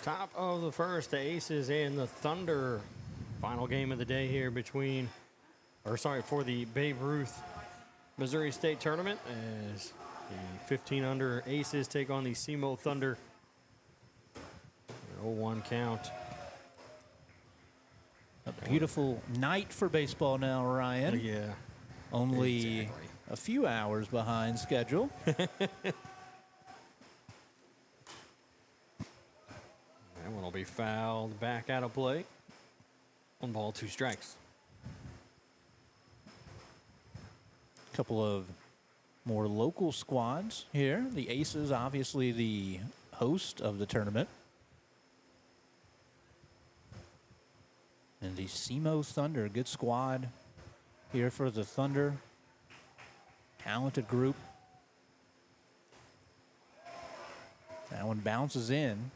Top of the first, the Aces and the Thunder. Final game of the day here for the Babe Ruth Missouri State Tournament as the 15 under Aces take on the SEMO Thunder. 0-1 count. A beautiful night for baseball now, Ryan. Yeah. Only exactly. a few hours behind schedule. That one will be fouled back out of play. 1 ball, 2 strikes. A couple of more local squads here. The Aces, obviously the host of the tournament. And the SEMO Thunder, good squad here for the Thunder. Talented group. That one bounces in.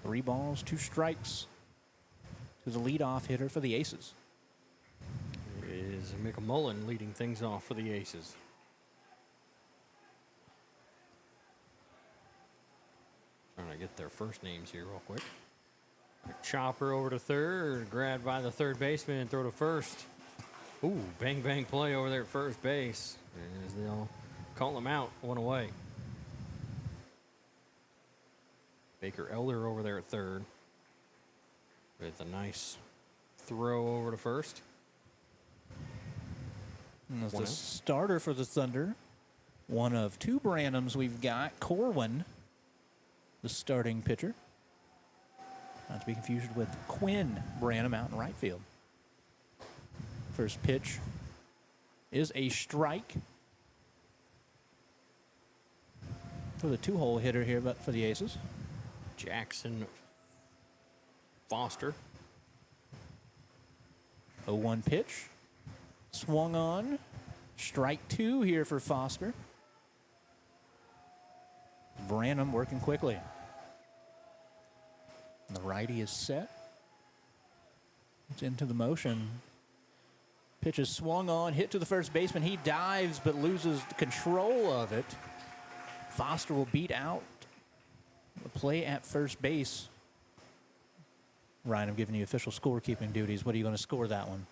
3 balls, 2 strikes to the leadoff hitter for the Aces. It is McMullen leading things off for the Aces. Trying to get their first names here real quick. Chopper over to third, grabbed by the third baseman and throw to first. Ooh, bang, bang play over there at first base. As they'll call him out, 1 away. Baker Elder over there at third with a nice throw over to first. And that's the starter for the Thunder. One of 2 Branhams we've got. Corwin, the starting pitcher. Not to be confused with Quinn Branham out in right field. First pitch is a strike for the 2-hole hitter here, but for the Aces. Jackson Foster. 0-1 pitch. Swung on. Strike 2 here for Foster. Branham working quickly. The righty is set. It's into the motion. Pitch is swung on, hit to the first baseman. He dives but loses control of it. Foster will beat out the play at first base. Ryan, I'm giving you official scorekeeping duties. What are you going to score that one?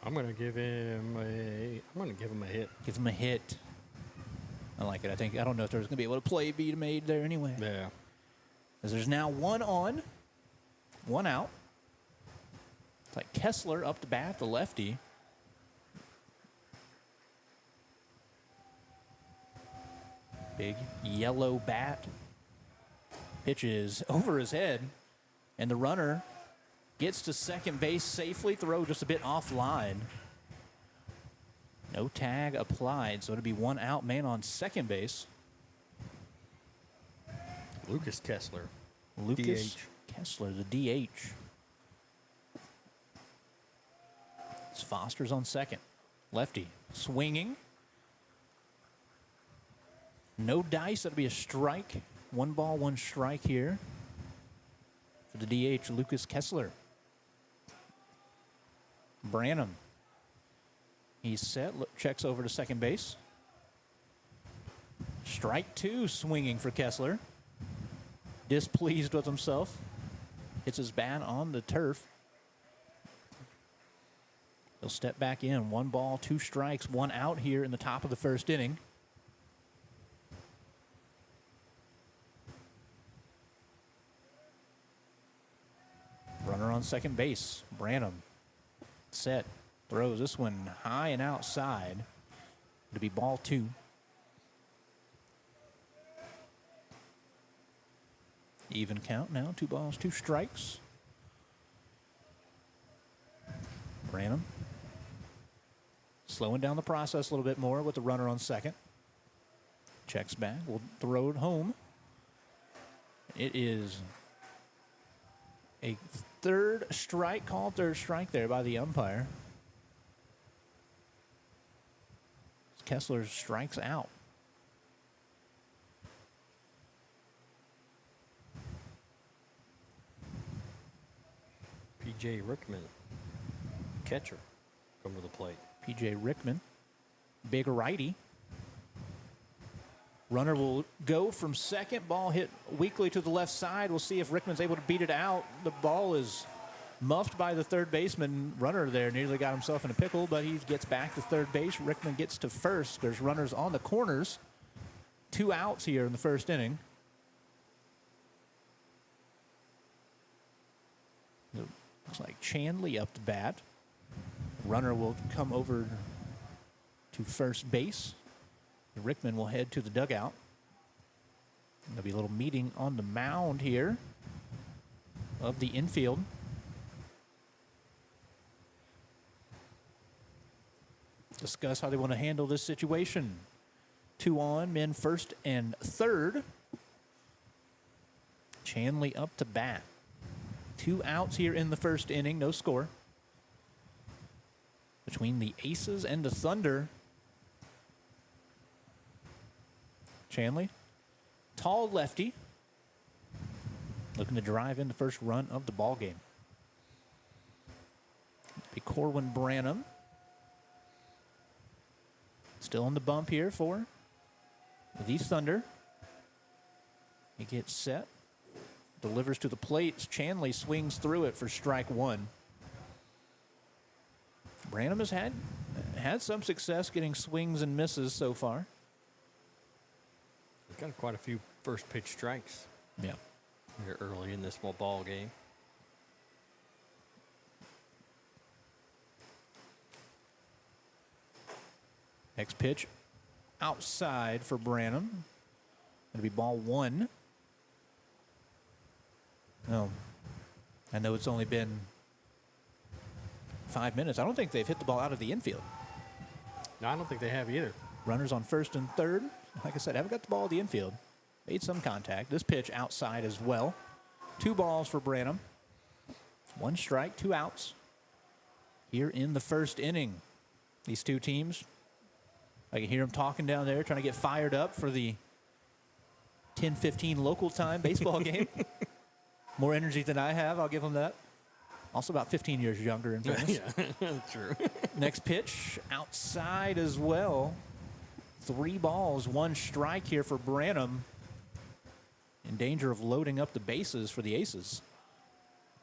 I'm going to give him a hit. Give him a hit. I like it. I don't know if there's going to be able to play be made there anyway. Yeah. As there's now 1 on, 1 out. It's like Kessler up to bat, the lefty. Big yellow bat. Pitches over his head, and the runner gets to second base safely. Throw just a bit offline. No tag applied, so it'll be 1 out, man on second base. Lucas Kessler. Lucas DH. Kessler, the DH. It's Foster's on second. Lefty swinging. No dice. That'll be a strike. 1 ball, 1 strike here for the DH, Lucas Kessler. Branham. He's set. Checks over to second base. Strike 2 swinging for Kessler. Displeased with himself. Hits his bat on the turf. He'll step back in. 1 ball, 2 strikes, 1 out here in the top of the first inning. Runner on second base. Branham. Set. Throws this one high and outside. It'll be ball 2. Even count now. 2 balls, 2 strikes. Branham. Slowing down the process a little bit more with the runner on second. Checks back. Will throw it home. It is a third strike, called third strike there by the umpire. Kessler strikes out. P.J. Rickman, catcher, come to the plate. P.J. Rickman, big righty. Runner will go from second. Ball hit weakly to the left side. We'll see if Rickman's able to beat it out. The ball is muffed by the third baseman. Runner there nearly got himself in a pickle, but he gets back to third base. Rickman gets to first. There's runners on the corners. 2 outs here in the first inning. Looks like Chanley up to bat. Runner will come over to first base. Rickman will head to the dugout. There'll be a little meeting on the mound here of the infield. Discuss how they want to handle this situation. 2 on, men first and third. Chanley up to bat. 2 outs here in the first inning, no score. Between the Aces and the Thunder. Chanley, tall lefty, looking to drive in the first run of the ball game. Be Corwin Branham. Still on the bump here for the Thunder. He gets set, delivers to the plate. Chanley swings through it for strike 1. Branham has had some success getting swings and misses so far. He's got quite a few first pitch strikes. Yeah. Here early in this ball game. Next pitch outside for Branham. Going to be ball 1. Oh, I know it's only been 5 minutes. I don't think they've hit the ball out of the infield. No, I don't think they have either. Runners on first and third. Like I said, haven't got the ball at the infield. Made some contact. This pitch outside as well. 2 balls for Branham. 1 strike, 2 outs. Here in the first inning. These 2 teams, I can hear them talking down there, trying to get fired up for the 10:15 local time baseball game. More energy than I have, I'll give them that. Also about 15 years younger in fairness. Yeah, true. Next pitch outside as well. 3 balls, 1 strike here for Branham. In danger of loading up the bases for the Aces.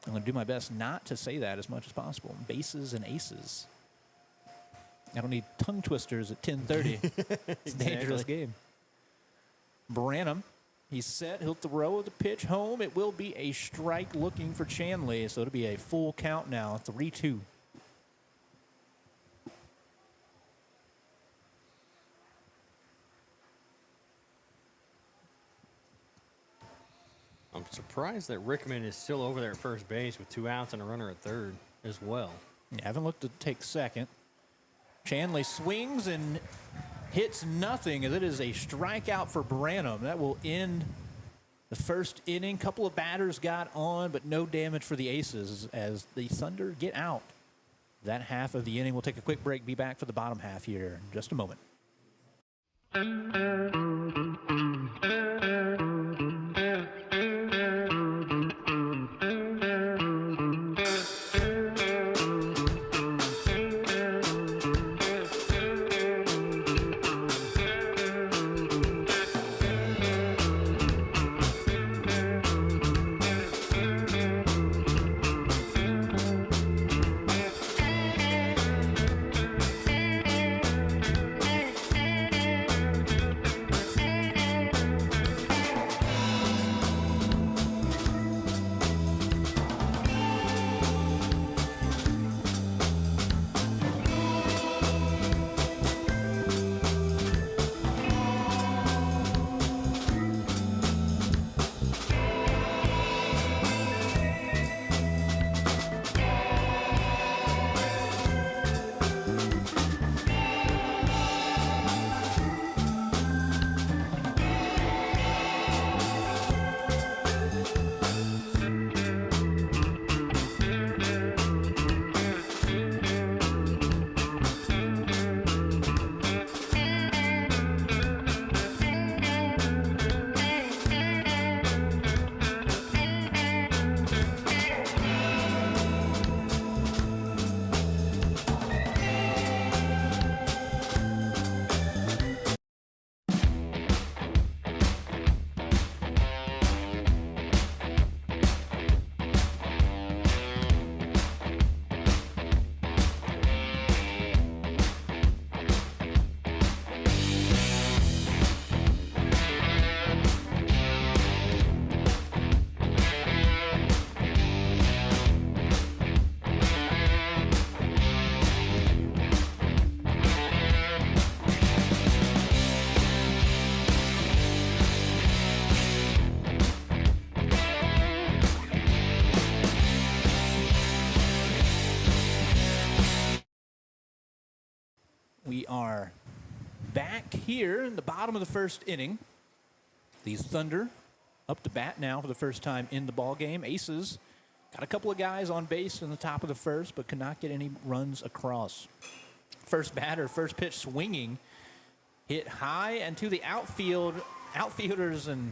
I'm going to do my best not to say that as much as possible. Bases and Aces. I don't need tongue twisters at 10:30. It's a dangerous game. Branham, he's set. He'll throw the pitch home. It will be a strike looking for Chanley, so it'll be a full count now, 3-2. I'm surprised that Rickman is still over there at first base with 2 outs and a runner at third as well. Yeah, haven't looked to take second. Chanley swings and hits nothing, as it is a strikeout for Branham. That will end the first inning. Couple of batters got on, but no damage for the Aces as the Thunder get out. That half of the inning. We'll take a quick break. Be back for the bottom half here in just a moment. are back here in the bottom of the first inning. The Thunder up to bat now for the first time in the ball game. Aces got a couple of guys on base in the top of the first, but could not get any runs across. First batter, first pitch swinging, hit high and to the outfield. Outfielders and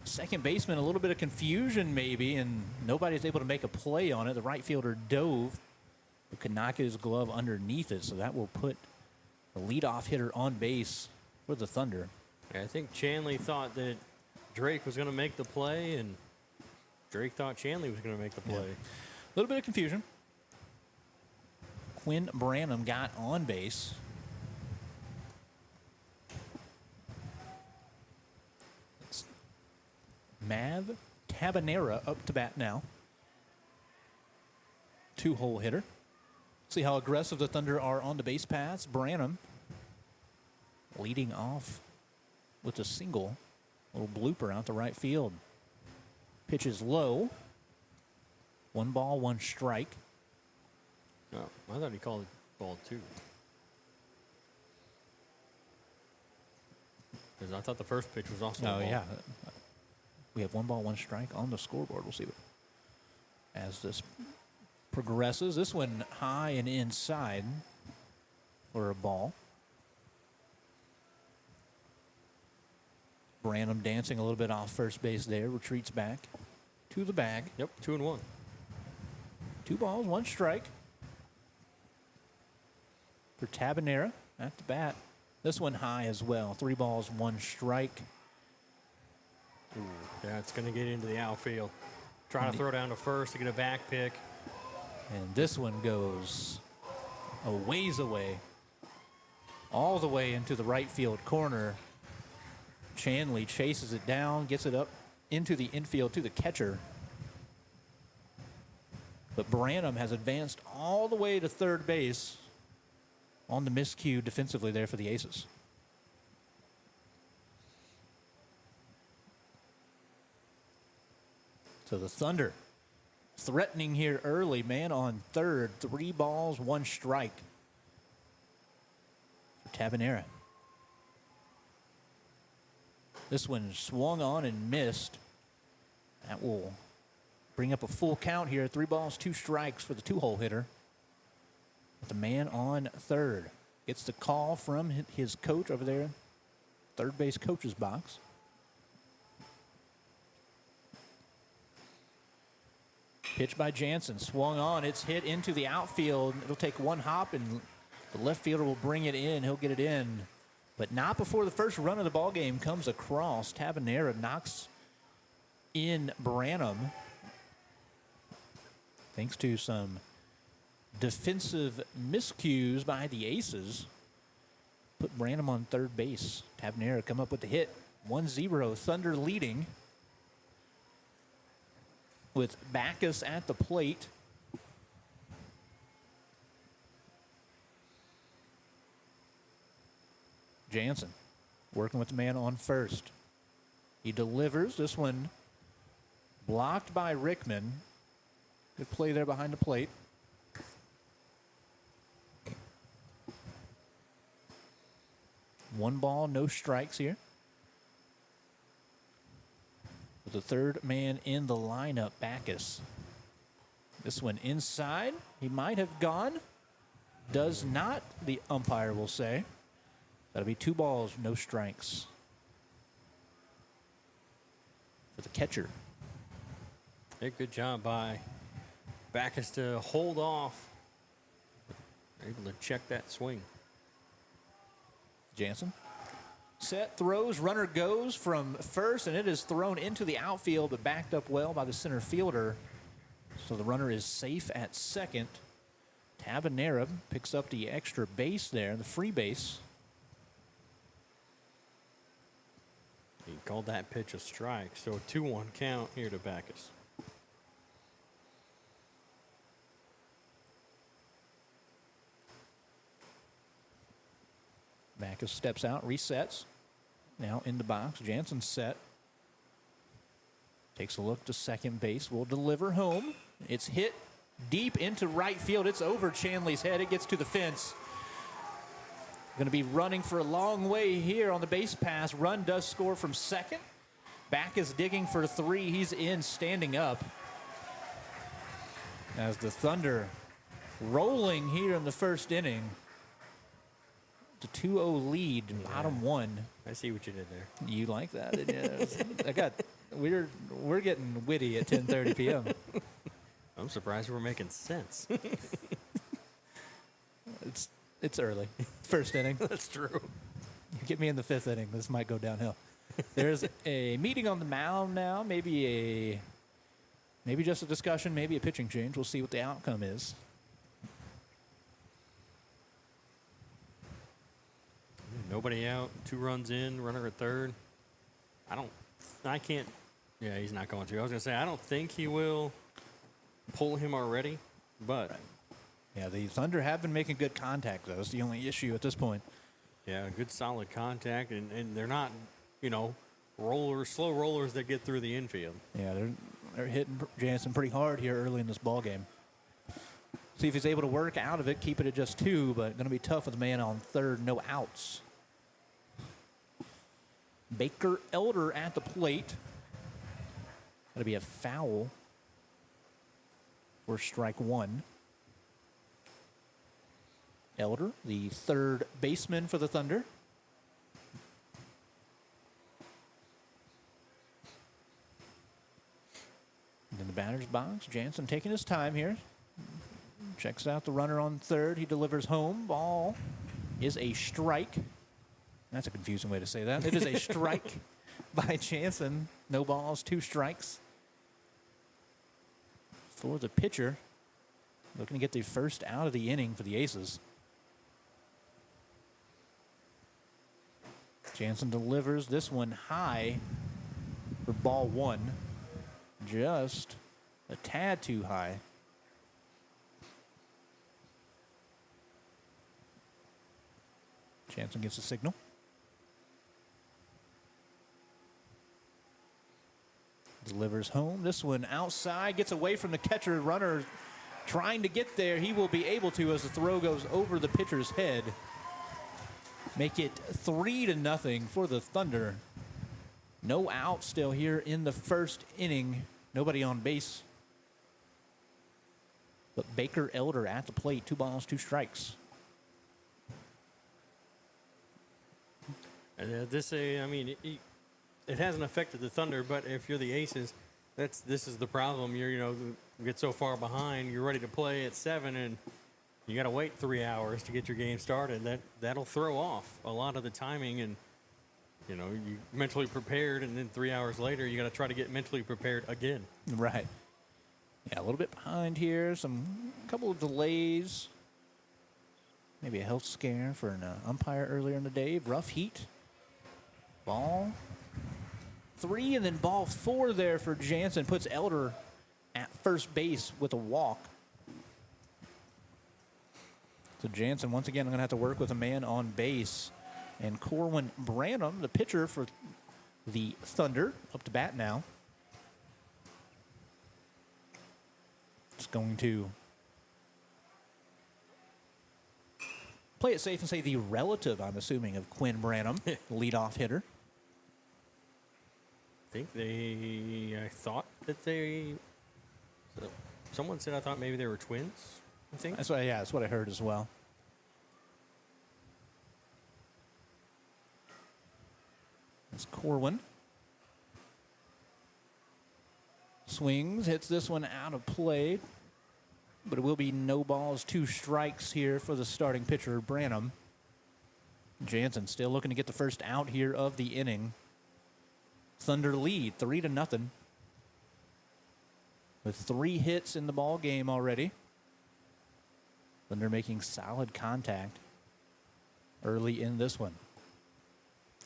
second baseman, a little bit of confusion maybe, and nobody's able to make a play on it. The right fielder dove, but could not get his glove underneath it, so that will put the leadoff hitter on base for the Thunder. I think Chanley thought that Drake was going to make the play, and Drake thought Chanley was going to make the play. A little bit of confusion. Quinn Branham got on base. It's Mav Tabanera up to bat now. Two-hole hitter. See how aggressive the Thunder are on the base paths. Branham leading off with a single. Little blooper out to right field. Pitch is low. 1 ball, 1 strike. Oh, I thought he called it ball 2. Because I thought the first pitch was also a ball. Yeah. We have 1 ball, 1 strike on the scoreboard. We'll see what as this progresses. This one high and inside for a ball. Branham dancing a little bit off first base there. Retreats back to the bag. Yep, 2-1. 2 balls, 1 strike for Tabanera at the bat. This one high as well. 3 balls, 1 strike. Ooh, yeah, it's going to get into the outfield. Trying to throw down to first to get a back pick. And this one goes a ways away. All the way into the right field corner. Chanley chases it down, gets it up into the infield to the catcher. But Branham has advanced all the way to third base on the miscue defensively there for the Aces. So the Thunder threatening here early. Man on third. 3 balls, 1 strike for Tabanera. This one swung on and missed. That will bring up a full count here. 3 balls, 2 strikes for the 2-hole hitter. But the man on third gets the call from his coach over there, third base coach's box. Pitch by Jansen, swung on. It's hit into the outfield. It'll take 1 hop, and the left fielder will bring it in. He'll get it in, but not before the first run of the ball game comes across. Tabanera knocks in Branham, thanks to some defensive miscues by the Aces. Put Branham on third base. Tabanera come up with the hit. 1-0, Thunder leading with Backus at the plate. Jansen working with the man on first. He delivers. This one blocked by Rickman. Good play there behind the plate. One ball, no strikes here. With the third man in the lineup, Backus. This one inside. He might have gone. Does not, the umpire will say. That'll be 2 balls, no strikes for the catcher. Hey, good job by Backus to hold off. Able to check that swing. Jansen. Set, throws, runner goes from first, and it is thrown into the outfield, but backed up well by the center fielder. So the runner is safe at second. Tabanera picks up the extra base there, the free base. He called that pitch a strike, so a 2-1 count here to Backus. Backus steps out, resets. Now in the box, Jansen set. Takes a look to second base, will deliver home. It's hit deep into right field. It's over Chanley's head. It gets to the fence. Going to be running for a long way here on the base pass. Run does score from second. Back is digging for 3. He's in, standing up. As the Thunder rolling here in the first inning. The 2-0 lead, bottom 1. I see what you did there. You like that? We're getting witty at 10:30 p.m. I'm surprised we're making sense. It's early. First inning. That's true. Get me in the 5th inning. This might go downhill. There's a meeting on the mound now. Maybe just a discussion. Maybe a pitching change. We'll see what the outcome is. Nobody out. 2 runs in. Runner at third. I can't. Yeah, he's not going to. I was going to say, I don't think he will pull him already, but. Right. Yeah, the Thunder have been making good contact, though. It's the only issue at this point. Yeah, good solid contact, and they're not, slow rollers that get through the infield. Yeah, they're hitting Jansen pretty hard here early in this ball game. See if he's able to work out of it, keep it at just 2, but going to be tough with a man on third, no outs. Baker Elder at the plate. That'll be a foul for strike 1. Elder, the third baseman for the Thunder. In the batter's box, Jansen taking his time here. Checks out the runner on third. He delivers home. Ball is a strike. That's a confusing way to say that. It is a strike by Jansen. No balls, 2 strikes. For the pitcher, looking to get the first out of the inning for the Aces. Jansen delivers this one high for ball 1. Just a tad too high. Jansen gets a signal. Delivers home. This one outside. Gets away from the catcher. Runner trying to get there. He will be able to as the throw goes over the pitcher's head. Make it 3-0 for the Thunder. No out still here in the first inning. Nobody on base. But Baker Elder at the plate. 2 balls, 2 strikes. It hasn't affected the Thunder, but if you're the Aces, this is the problem. You get so far behind, you're ready to play at 7, and you got to wait 3 hours to get your game started. That'll throw off a lot of the timing, and you mentally prepared, and then 3 hours later, you got to try to get mentally prepared again. Right. Yeah, a little bit behind here. Couple of delays. Maybe a health scare for an umpire earlier in the day. Rough heat. Ball 3 and then ball 4 there for Jansen. Puts Elder at first base with a walk. So Jansen, once again, I'm going to have to work with a man on base. And Corwin Branham, the pitcher for the Thunder, up to bat now. It's going to play it safe and say the relative, I'm assuming, of Quinn Branham, leadoff hitter. I thought that someone said I thought maybe they were twins, I think. That's what I heard as well. It's Corwin. Swings, hits this one out of play. But it will be no balls, 2 strikes here for the starting pitcher, Branham. Jansen still looking to get the first out here of the inning. Thunder lead 3-0. With 3 hits in the ball game already. Thunder making solid contact early in this one.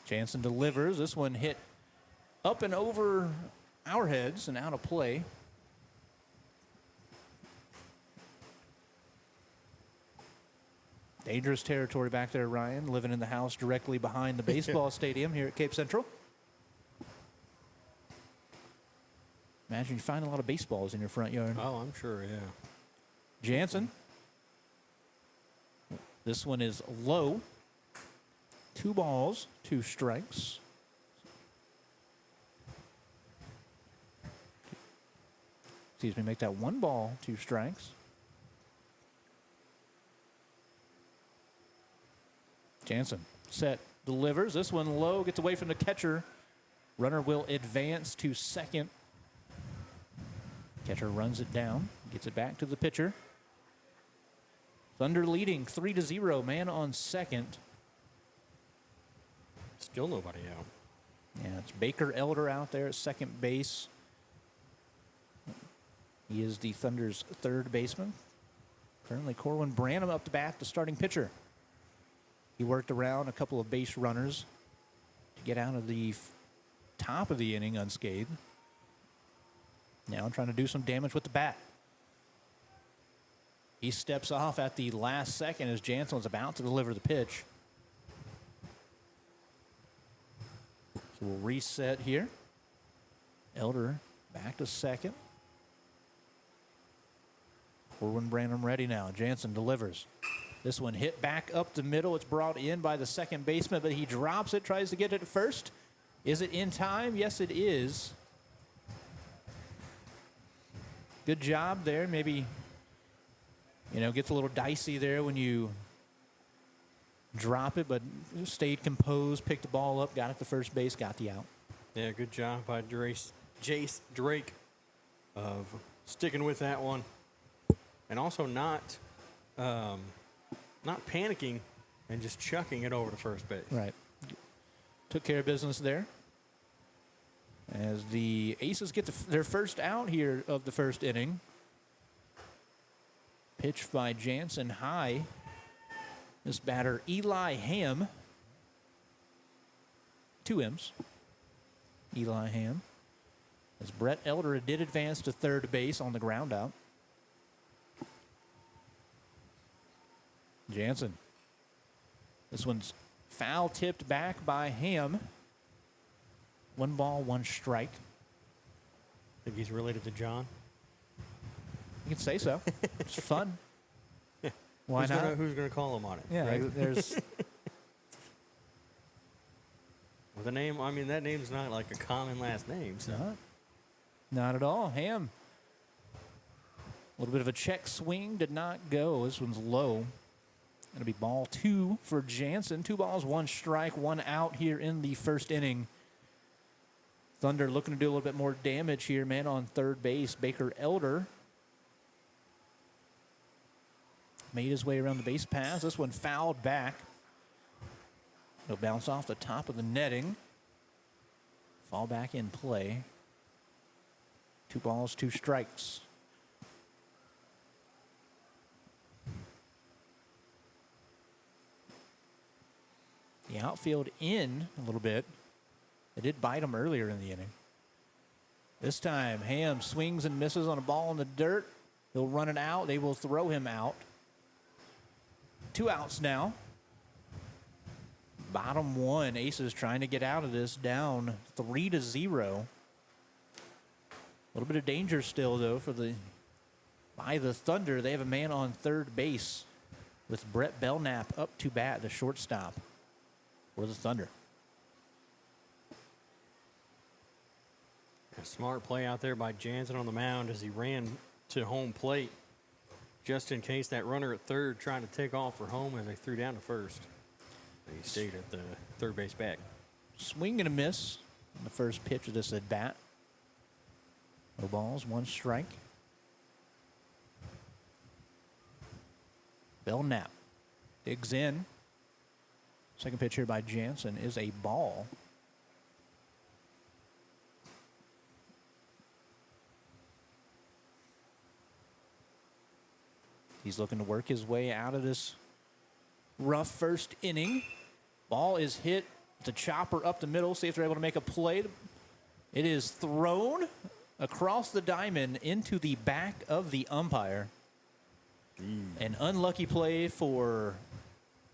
Jansen delivers. This one hit up and over our heads and out of play. Dangerous territory back there, Ryan, living in the house directly behind the baseball stadium here at Cape Central. Imagine you find a lot of baseballs in your front yard. Oh, I'm sure, yeah. Jansen. This one is low. 2 balls, 2 strikes. Excuse me, make that 1 ball, 2 strikes. Jansen, set, delivers. This one low, gets away from the catcher. Runner will advance to second. Catcher runs it down, gets it back to the pitcher. Thunder leading 3-0, man on second. Still nobody out. Yeah, it's Baker Elder out there at second base. He is the Thunder's third baseman. Currently, Corwin Branham up to bat, the starting pitcher. He worked around a couple of base runners to get out of the top of the inning unscathed. Now trying to do some damage with the bat. He steps off at the last second as Jansen was about to deliver the pitch. So we'll reset here. Elder back to second. Corwin Branham ready now. Jansen delivers. This one hit back up the middle. It's brought in by the second baseman, but he drops it, tries to get it at first. Is it in time? Yes, it is. Good job there. Maybe, gets a little dicey there when you drop it, but stayed composed, picked the ball up, got it to first base, got the out. Yeah, good job by Jace Drake of sticking with that one. And also not panicking and just chucking it over to first base. Right. Took care of business there. As the Aces get their first out here of the first inning. Pitch by Jansen high. This batter, Eli Ham. 2 M's. Eli Ham. As Brett Elder did advance to third base on the ground out. Jansen. This one's foul tipped back by Ham. 1 ball, 1 strike. Think he's related to John? You can say so. It's fun. Why not? Who's gonna call him on it? Yeah, right? there's. With a name, that name's not like a common last name. So. Not at all. Ham. A little bit of a check swing, did not go. This one's low. It'll be ball 2 for Jansen. 2 balls, 1 strike, 1 out here in the first inning. Thunder looking to do a little bit more damage here. Man on third base, Baker Elder. Made his way around the base paths. This one fouled back. It'll bounce off the top of the netting. Fall back in play. 2 balls, 2 strikes. The outfield in a little bit. They did bite him earlier in the inning. This time, Ham swings and misses on a ball in the dirt. He'll run it out. They will throw him out. 2 outs now. Bottom 1. Aces trying to get out of this, down 3-0. A little bit of danger still, though, by the Thunder. They have a man on third base with Brett Belknap up to bat, the shortstop for the Thunder. A smart play out there by Jansen on the mound as he ran to home plate, just in case that runner at third trying to take off for home as they threw down to first. He stayed at the third base back. Swing and a miss on the first pitch of this at bat. No balls, 1 strike. Belknap digs in. Second pitch here by Jansen is a ball. He's looking to work his way out of this rough first inning. Ball is hit. The chopper up the middle. See if they're able to make a play. It is thrown across the diamond into the back of the umpire. An unlucky play for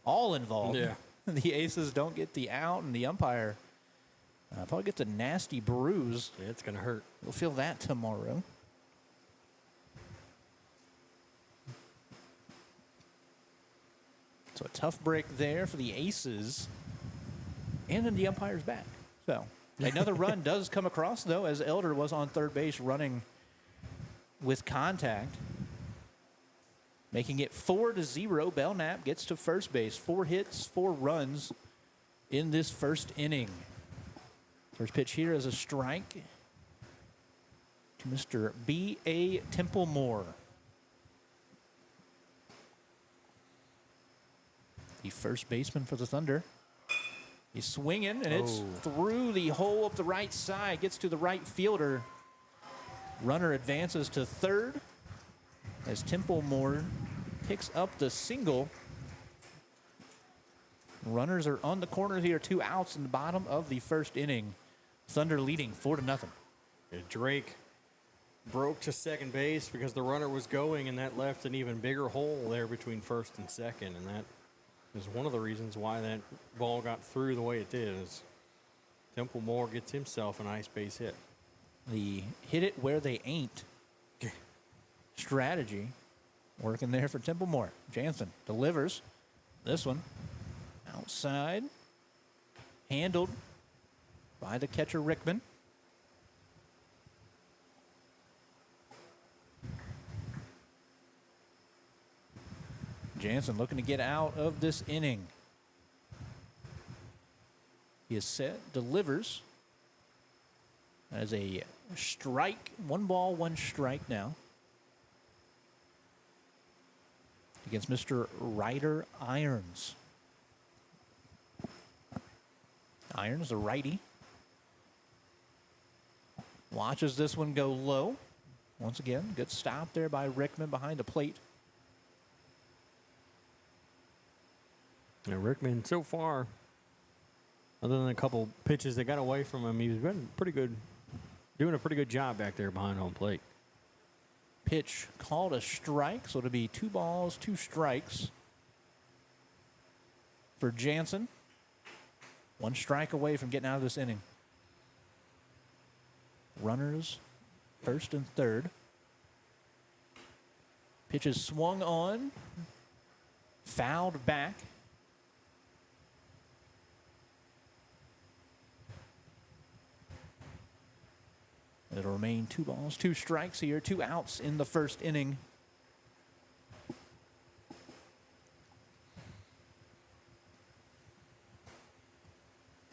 all involved. Yeah. The Aces don't get the out, and the umpire probably gets a nasty bruise. Yeah, it's going to hurt. We'll feel that tomorrow. So a tough break there for the Aces. and then the umpire's back. So another run does come across, though, as Elder was on third base running with contact, making it 4-0. Belknap gets to first base. 4 hits, 4 runs in this first inning. First pitch here is a strike to Mr. B.A. Templemore. The first baseman for the Thunder. He's swinging, and it's through the hole up the right side. Gets to the right fielder. Runner advances to third as Templemore picks up the single. Runners are on the corner here. 2 outs in the bottom of the first inning. Thunder leading 4-0. Drake broke to second base because the runner was going, and that left an even bigger hole there between first and second, and that is one of the reasons why that ball got through the way it did. Is Templemore gets himself a nice base hit. The hit it where they ain't strategy working there for Templemore. Jansen delivers this one outside, handled by the catcher Rickman. Jansen looking to get out of this inning. He is set, delivers. As a strike, 1 ball, 1 strike now. Against Mr. Ryder Irons. Irons, the righty. Watches this one go low. Once again, good stop there by Rickman behind the plate. Yeah, Rickman, so far, other than a couple pitches that got away from him, he's been pretty good, doing a pretty good job back there behind home plate. Pitch called a strike, so it'll be 2 balls, 2 strikes for Jansen. 1 strike away from getting out of this inning. Runners first and third. Pitch is swung on, fouled back. It'll remain 2 balls, 2 strikes here, 2 outs in the first inning.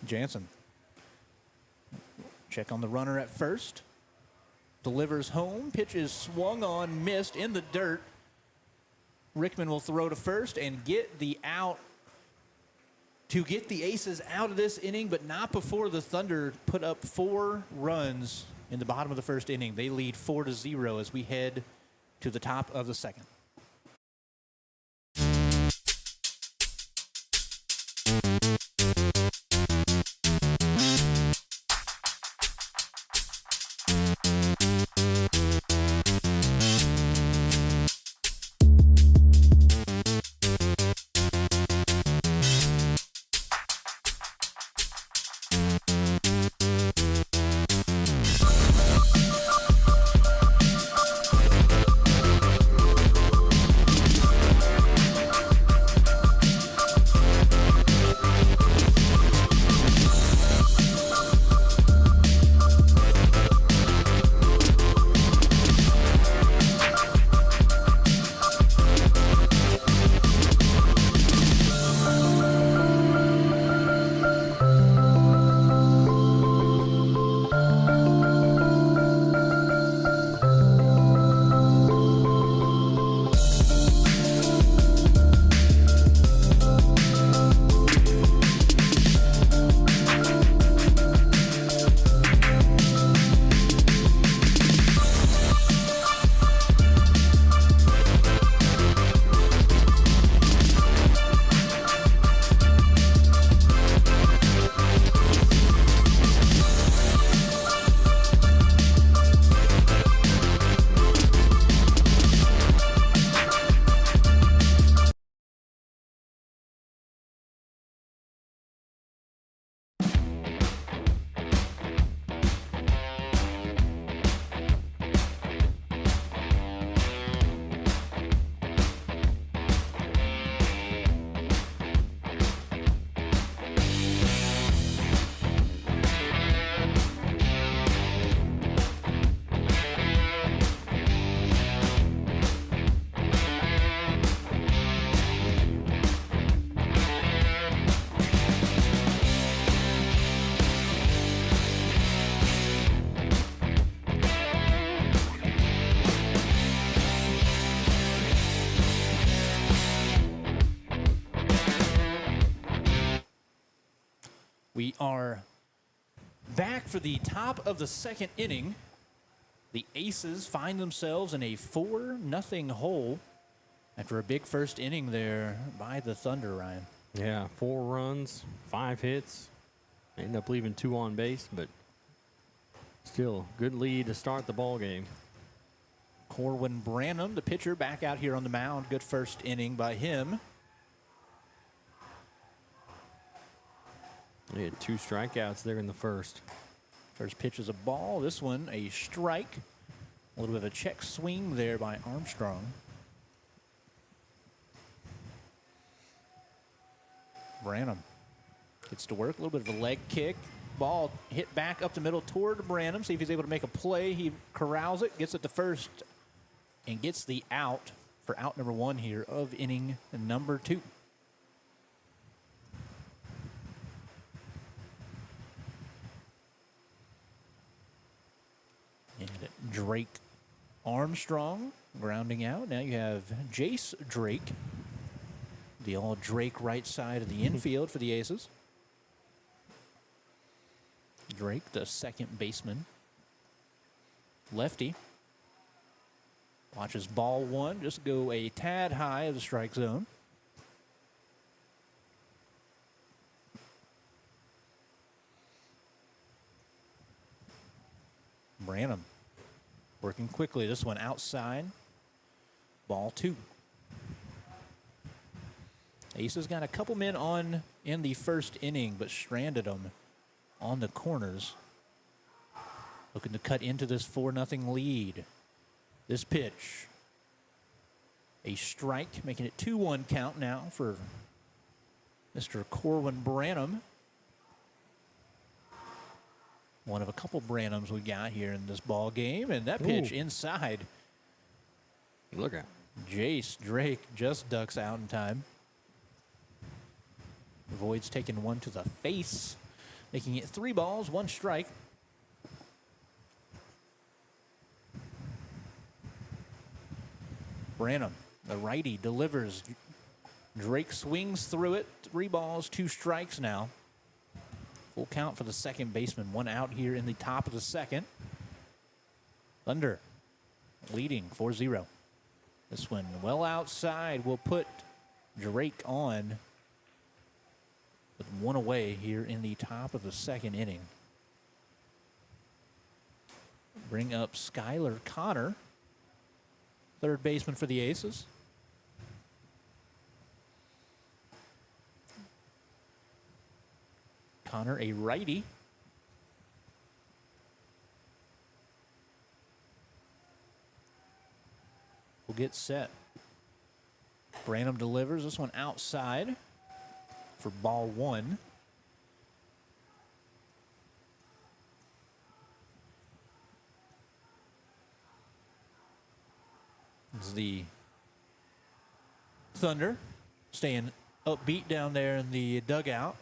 Jansen. Check on the runner at first. Delivers home. Pitch is swung on, missed in the dirt. Rickman will throw to first and get the out to get the Aces out of this inning, but not before the Thunder put up 4 runs in the bottom of the first inning. They lead 4-0 as we head to the top of the second. We are back for the top of the second inning. The Aces find themselves in a 4-0 hole after a big first inning there by the Thunder, Ryan. Yeah, 4 runs, 5 hits. End up leaving 2 on base, but still good lead to start the ball game. Corwin Branham, the pitcher, back out here on the mound. Good first inning by him. He had 2 strikeouts there in the first. First pitch is a ball. This one, a strike. A little bit of a check swing there by Armstrong. Branham gets to work. A little bit of a leg kick. Ball hit back up the middle toward Branham. See if he's able to make a play. He corrals it, gets it to first, and gets the out for out number 1 here of inning number 2. And Drake Armstrong grounding out. Now you have Jace Drake, the all Drake right side of the infield for the Aces. Drake, the second baseman. Lefty. Watches ball 1 just go a tad high of the strike zone. Branham working quickly. This one outside. Ball 2. Aces got a couple men on in the first inning, but stranded them on the corners. Looking to cut into this 4-0 lead. This pitch. A strike, making it 2-1 count now for Mr. Corwin Branham. One of a couple Branhams we got here in this ball game. And that pitch inside. Look at Jace Drake just ducks out in time. Avoids taking one to the face, making it 3 balls, 1 strike. Branham, the righty, delivers. Drake swings through it. 3 balls, 2 strikes now. Full count for the second baseman. 1 out here in the top of the second. Thunder leading 4-0. This one well outside will put Drake on with 1 away here in the top of the second inning. Bring up Skylar Connor, third baseman for the Aces. Connor, a righty. Will get set. Branham delivers this one outside for ball 1. This is the Thunder staying upbeat down there in the dugout.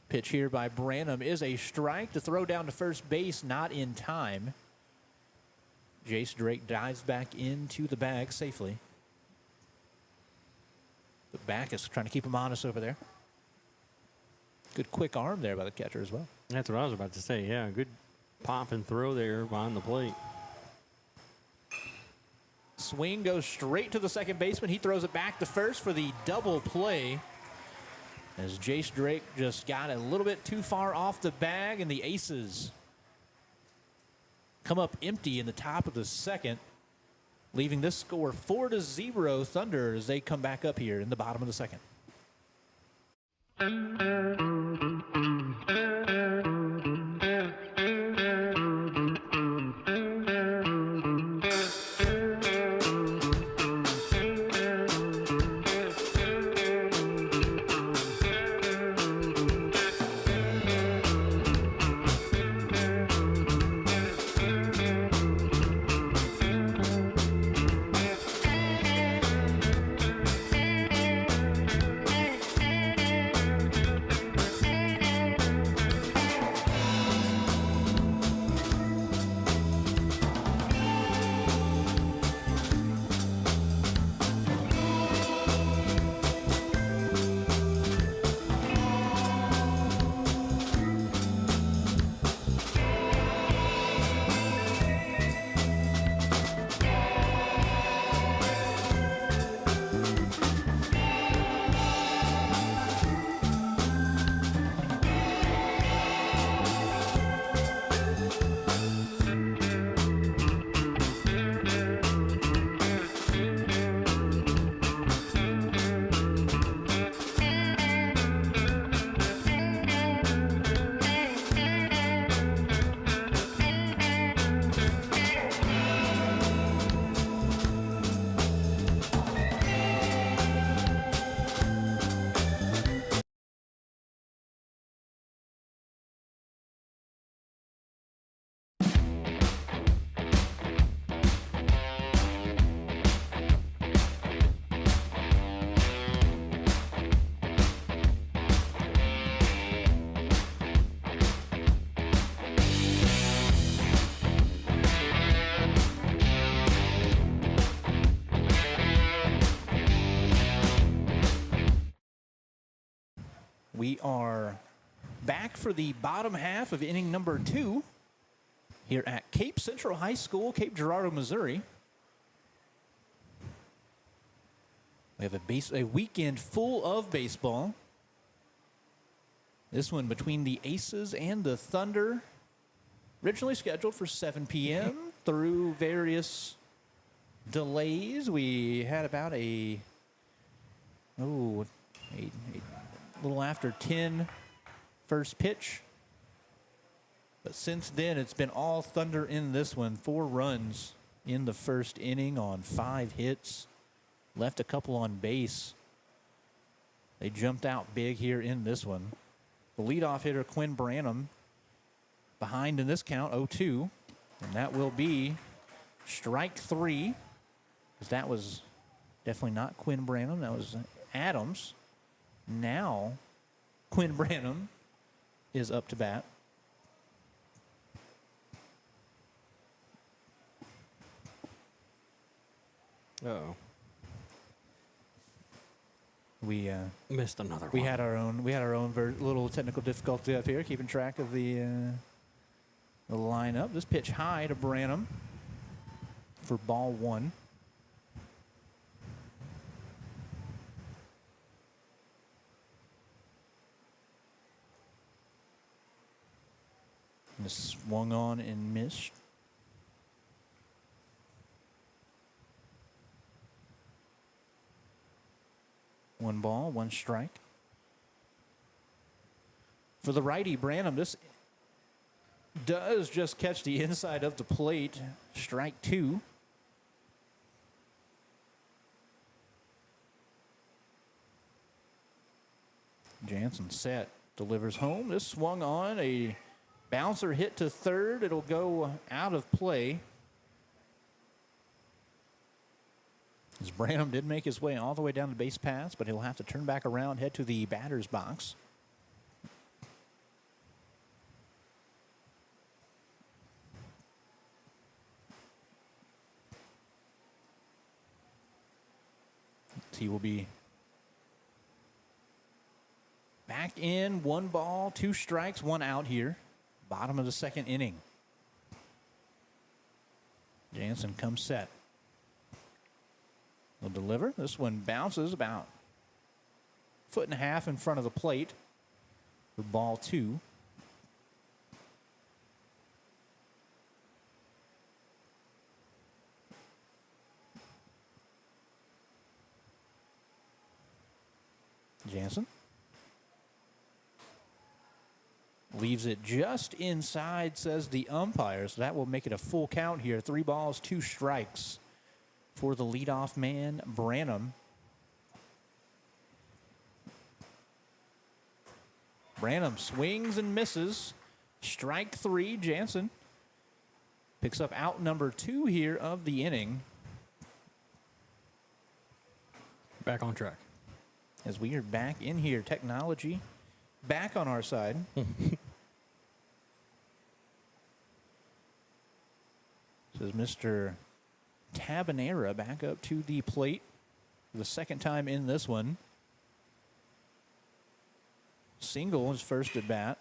Pitch here by Branham is a strike. To throw down to first base, not in time. Jace Drake dives back into the bag safely. The back is trying to keep him honest over there. Good quick arm there by the catcher as well. That's what I was about to say. Yeah, good pop and throw there behind the plate. Swing goes straight to the second baseman. He throws it back to first for the double play. As Jace Drake just got a little bit too far off the bag, and the Aces come up empty in the top of the second, leaving this score 4-0 Thunder as they come back up here in the bottom of the second. We are back for the bottom half of inning number 2 here at Cape Central High School, Cape Girardeau, Missouri. We have a weekend full of baseball. This one between the Aces and the Thunder. Originally scheduled for 7 p.m. Through various delays, we had about a little after 10 first pitch. But since then, it's been all Thunder in this one. 4 runs in the first inning on 5 hits. Left a couple on base. They jumped out big here in this one. The leadoff hitter, Quinn Branham, behind in this count, 0-2. And that will be strike 3. Because that was definitely not Quinn Branham. That was Adams. Now, Quinn Branham is up to bat. Uh-oh. We missed another we one. had our own little technical difficulty up here, keeping track of the lineup. This pitch high to Branham for ball 1. And this swung on and missed. One ball, 1 strike. For the righty, Branham, this does just catch the inside of the plate. Strike 2. Jansen set, delivers home. This swung on, a bouncer hit to third. It'll go out of play. As Branham did make his way all the way down the base paths, but he'll have to turn back around, head to the batter's box. He will be back in. 1 ball, 2 strikes, 1 out here. Bottom of the second inning. Jansen comes set. Will deliver. This one bounces about 1.5 feet in front of the plate for ball 2. Jansen leaves it just inside, says the umpire. So that will make it a full count here. 3 balls, 2 strikes for the leadoff man, Branham. Branham swings and misses. Strike 3, Jansen picks up out number 2 here of the inning. Back on track. As we are back in here, technology back on our side. Says Mr. Tabanera back up to the plate for the second time in this one. Single his first at bat.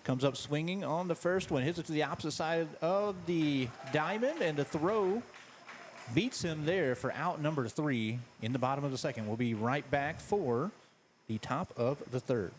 Comes up swinging on the first one. Hits it to the opposite side of the diamond, and the throw beats him there for out number 3 in the bottom of the second. We'll be right back for the top of the third.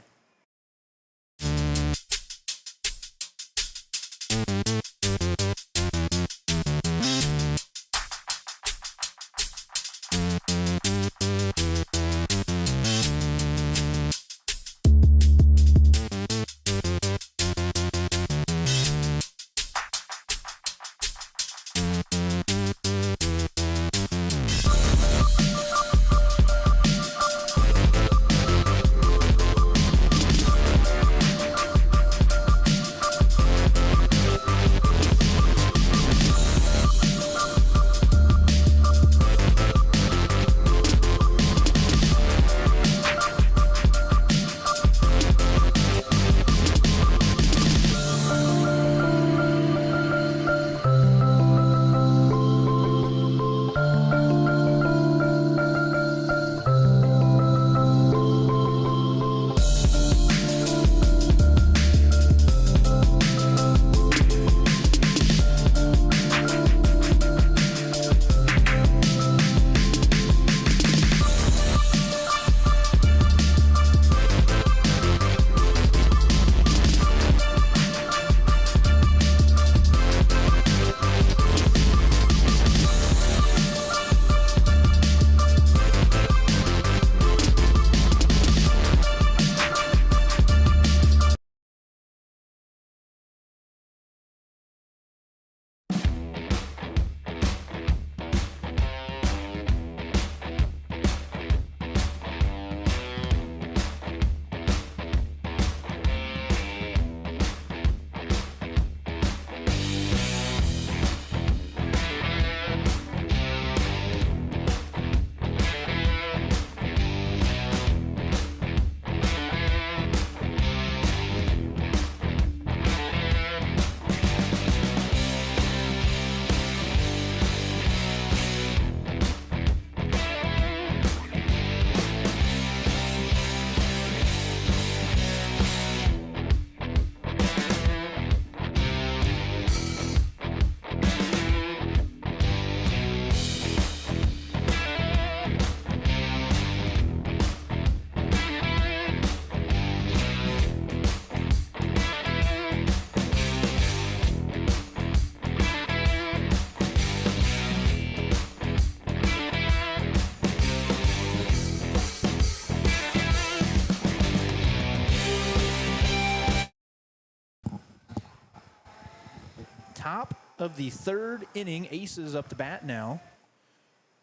top of the third inning. Aces up the bat now.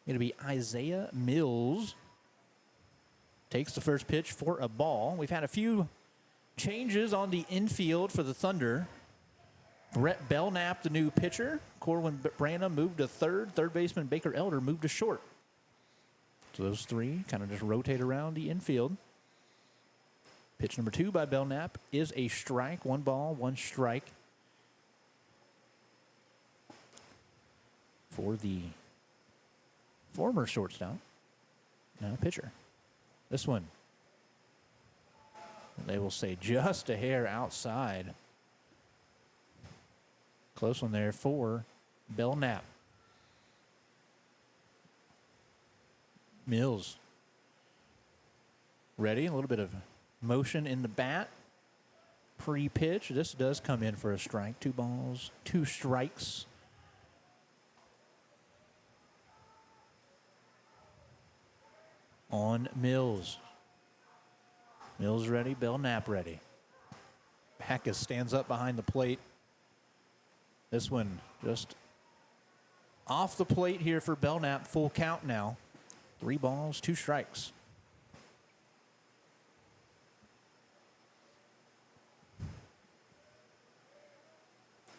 It'll be Isaiah Mills. Takes the first pitch for a ball. We've had a few changes on the infield for the Thunder. Brett Belknap, the new pitcher. Corwin Branham moved to third. Third baseman Baker Elder moved to short. So those three kind of just rotate around the infield. Pitch number 2 by Belknap is a strike. 1 ball, 1 strike. For the former shortstop, now pitcher. This one, they will say just a hair outside. Close one there for Belknap. Mills. Ready, a little bit of motion in the bat. Pre-pitch, this does come in for a strike. 2 balls, 2 strikes. On Mills. Mills ready, Belknap ready. Backus stands up behind the plate. This one just off the plate here for Belknap. Full count now. 3 balls, 2 strikes.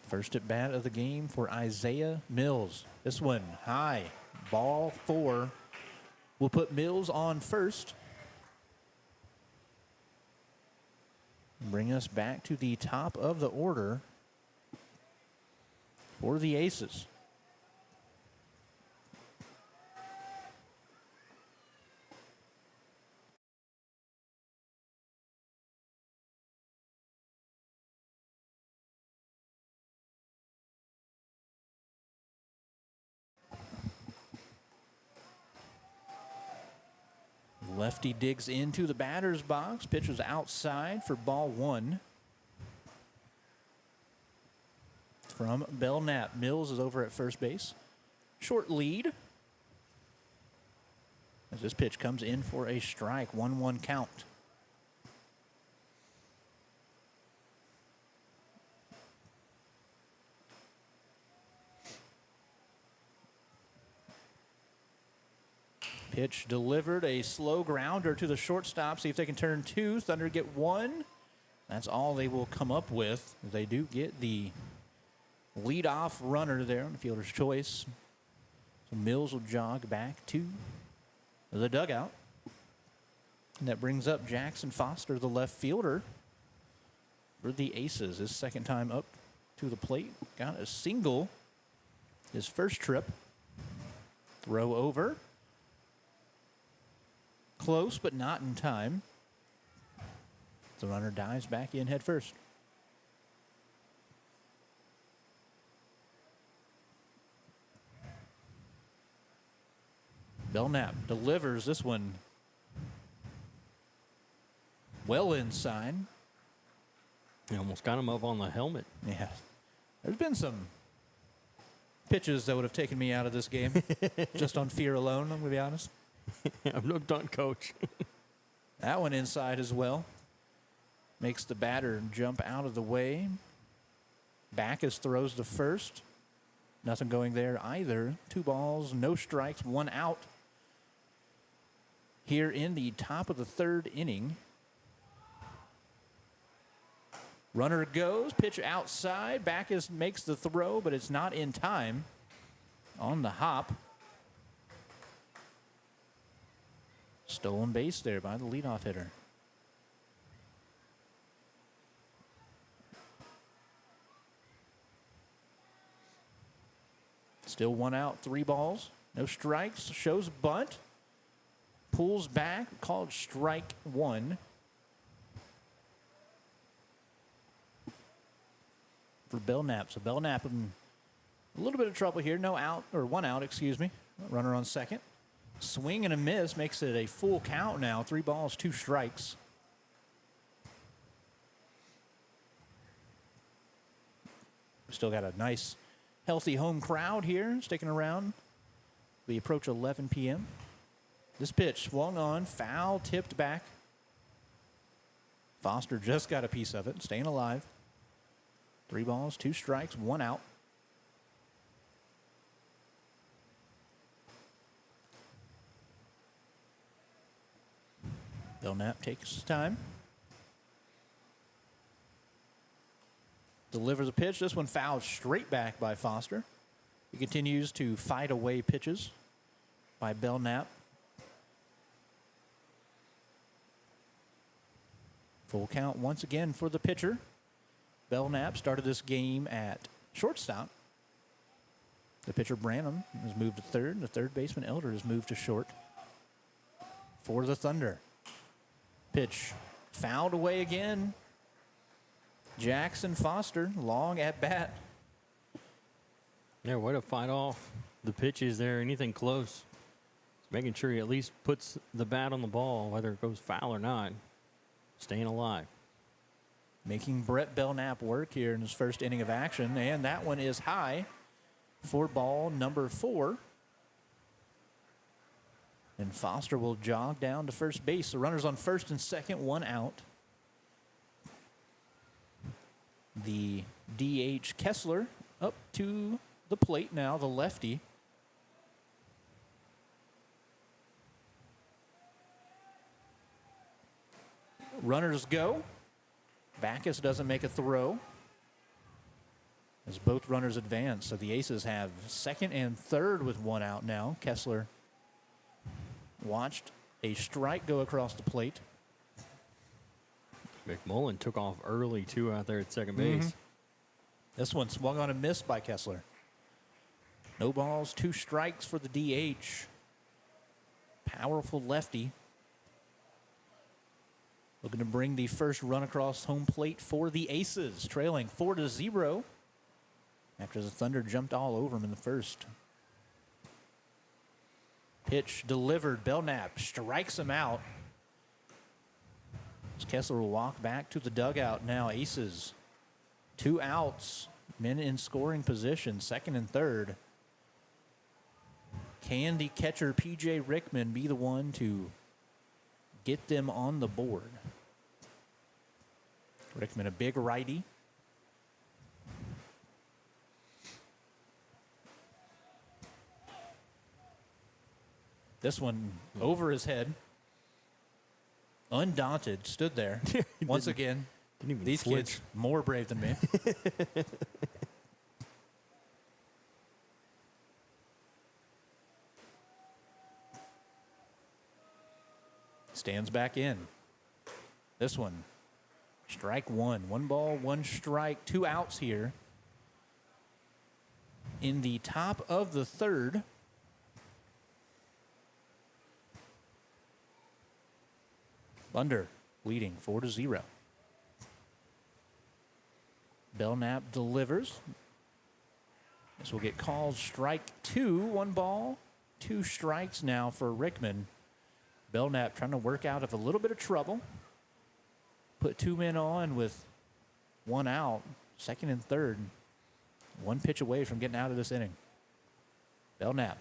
First at bat of the game for Isaiah Mills. This one high. Ball 4. We'll put Mills on first. Bring us back to the top of the order for the Aces. Lefty digs into the batter's box. Pitch was outside for ball 1. From Belknap. Mills is over at first base. Short lead. As this pitch comes in for a strike. 1-1 count. Pitch delivered, a slow grounder to the shortstop. See if they can turn 2. Thunder get 1. That's all they will come up with. They do get the leadoff runner there on the fielder's choice. So Mills will jog back to the dugout. And that brings up Jackson Foster, the left fielder for the Aces. His second time up to the plate. Got a single his first trip. Throw over. Close, but not in time. The runner dives back in head first. Belknap delivers this one well inside. You almost got him up on the helmet. Yeah. There's been some pitches that would have taken me out of this game just on fear alone, I'm going to be honest. I'm no done, coach. That one inside as well. Makes the batter jump out of the way. Backus throws to first. Nothing going there either. 2 balls, no strikes, 1 out. Here in the top of the third inning. Runner goes, pitch outside. Backus makes the throw, but it's not in time. On the hop. Stolen base there by the leadoff hitter. Still 1 out, 3 balls, no strikes. Shows bunt. Pulls back, called strike 1. For Belknap. So Belknap in a little bit of trouble here. No out, or 1 out, excuse me. Runner on second. Swing and a miss makes it a full count now. 3 balls, 2 strikes. Still got a nice, healthy home crowd here sticking around. We approach 11 p.m. This pitch swung on, foul, tipped back. Foster just got a piece of it, staying alive. 3 balls, 2 strikes, 1 out. Belknap takes his time. Delivers a pitch. This one fouled straight back by Foster. He continues to fight away pitches by Belknap. Full count once again for the pitcher. Belknap started this game at shortstop. The pitcher, Branham, has moved to third. The third baseman, Elder, has moved to short for the Thunder. Pitch fouled away again. Jackson Foster, long at bat. Yeah, way to fight off the pitches there, anything close. Just making sure he at least puts the bat on the ball, whether it goes foul or not. Staying alive. Making Brett Belknap work here in his first inning of action, and that one is high for ball number 4. And Foster will jog down to first base. The runners on first and second, 1 out. The DH Kessler up to the plate now, the lefty. Runners go. Backus doesn't make a throw as both runners advance. So the Aces have second and third with 1 out now. Kessler watched a strike go across the plate. McMullen took off early, too, out there at second base. This one swung on a miss by Kessler. No balls, 2 strikes for the DH. Powerful lefty. Looking to bring the first run across home plate for the Aces, trailing 4-0 after the Thunder jumped all over him in the first. Pitch delivered. Belknap strikes him out. Kessler will walk back to the dugout now. Aces, 2 outs, men in scoring position, second and third. Can the catcher, P.J. Rickman, be the one to get them on the board? Rickman, a big righty. This one over his head. Undaunted, stood there. Once again, Didn't even these flinch. kids, more brave than me. Stands back in. This one, strike 1. 1 ball, 1 strike, 2 outs here. In the top of the third. Thunder leading 4-0. Belknap delivers. This will get called strike 2. 1 ball, 2 strikes now for Rickman. Belknap trying to work out of a little bit of trouble. Put 2 men on with 1 out, second and third. 1 pitch away from getting out of this inning. Belknap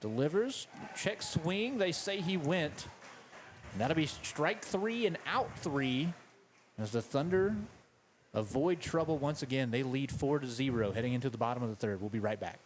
delivers, check swing. They say he went. And that'll be strike 3 and out 3 as the Thunder avoid trouble once again. They lead 4-0 heading into the bottom of the third. We'll be right back.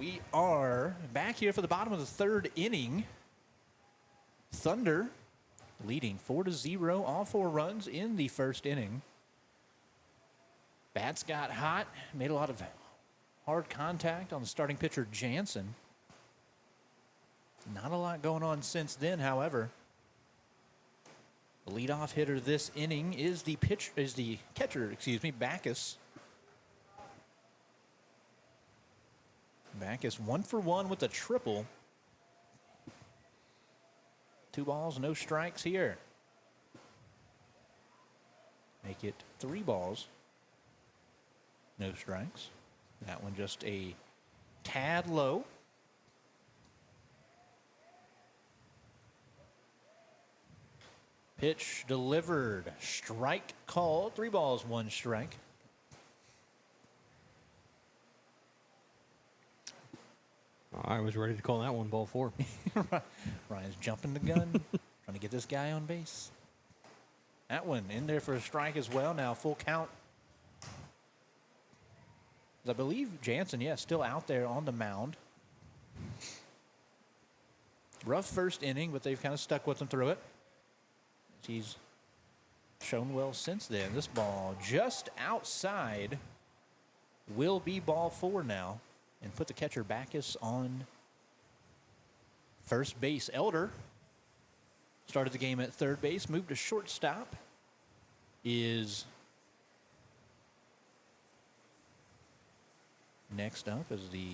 We are back here for the bottom of the third inning. Thunder leading 4-0, all 4 runs in the first inning. Bats got hot, made a lot of hard contact on the starting pitcher, Jansen. Not a lot going on since then, however. The leadoff hitter this inning is the catcher, Backus. Backus 1 for 1 with a triple. 2 balls, no strikes here. Make it 3 balls, no strikes. That one just a tad low. Pitch delivered. Strike called. 3 balls, 1 strike. I was ready to call that one ball 4. Ryan's jumping the gun, trying to get this guy on base. That one in there for a strike as well. Now full count. I believe Jansen, still out there on the mound. Rough first inning, but they've kind of stuck with him through it. He's shown well since then. This ball just outside will be ball 4 now, and put the catcher Backus on first base. Elder started the game at third base, moved to shortstop. Is next up as the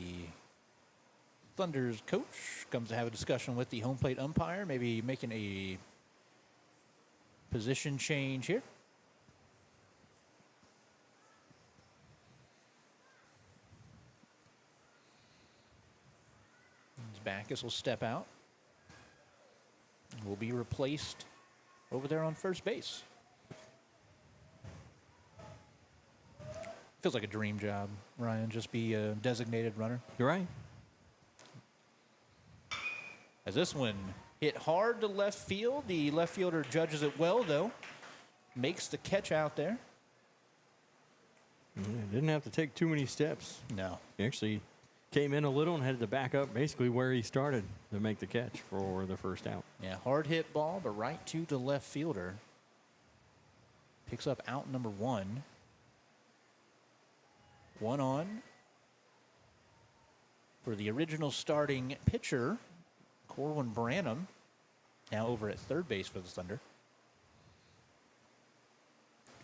Thunder's coach comes to have a discussion with the home plate umpire, maybe making a position change here. Backus will step out. Will be replaced over there on first base. Feels like a dream job, Ryan, just be a designated runner. You're right. As this one hit hard to left field. The left fielder judges it well, though. Makes the catch out there. Yeah, didn't have to take too many steps. No. He actually came in a little and had to back up basically where he started to make the catch for the first out. Yeah, hard hit ball, but right to the left fielder. Picks up out number 1. 1 on for the original starting pitcher, Corwin Branham, now over at third base for the Thunder.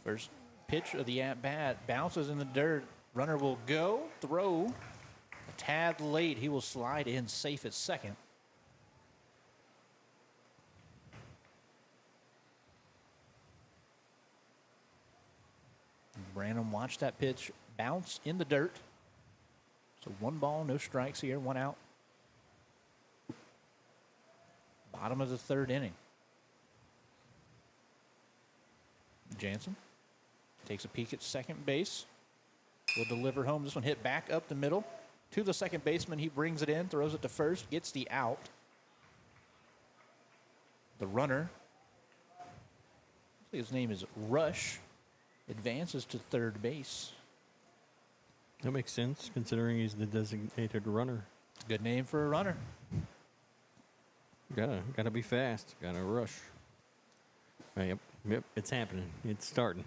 First pitch of the at-bat bounces in the dirt. Runner will go, throw. A tad late. He will slide in safe at second. Branham watched that pitch bounce in the dirt. So 1 ball, no strikes here, 1 out. Bottom of the third inning. Jansen takes a peek at second base. Will deliver home. This one hit back up the middle to the second baseman. He brings it in, throws it to first, gets the out. The runner, I think his name is Rush, advances to third base. That makes sense considering he's the designated runner. Good name for a runner. Gotta be fast. Gotta rush. Yep, it's happening. It's starting.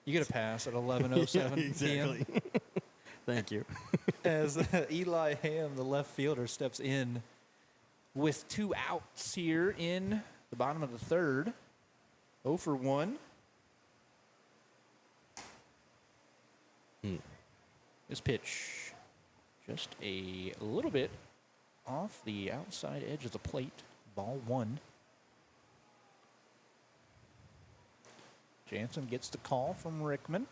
You get a pass at 11:07 Yeah, exactly. p.m. Thank you. As Eli Ham, the left fielder, steps in with 2 outs here in the bottom of the third. 0 for 1. This pitch just a little bit off the outside edge of the plate. Ball 1. Jansen gets the call from Rickman.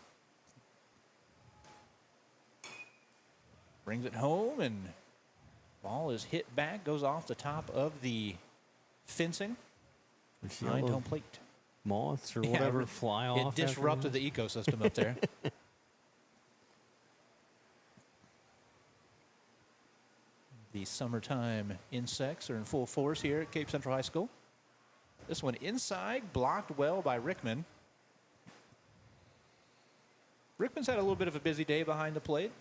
Brings it home, and ball is hit back, goes off the top of the fencing behind home plate. Moths or whatever fly off. It disrupted the ecosystem up there. The summertime insects are in full force here at Cape Central High School. This one inside, blocked well by Rickman. Rickman's had a little bit of a busy day behind the plate.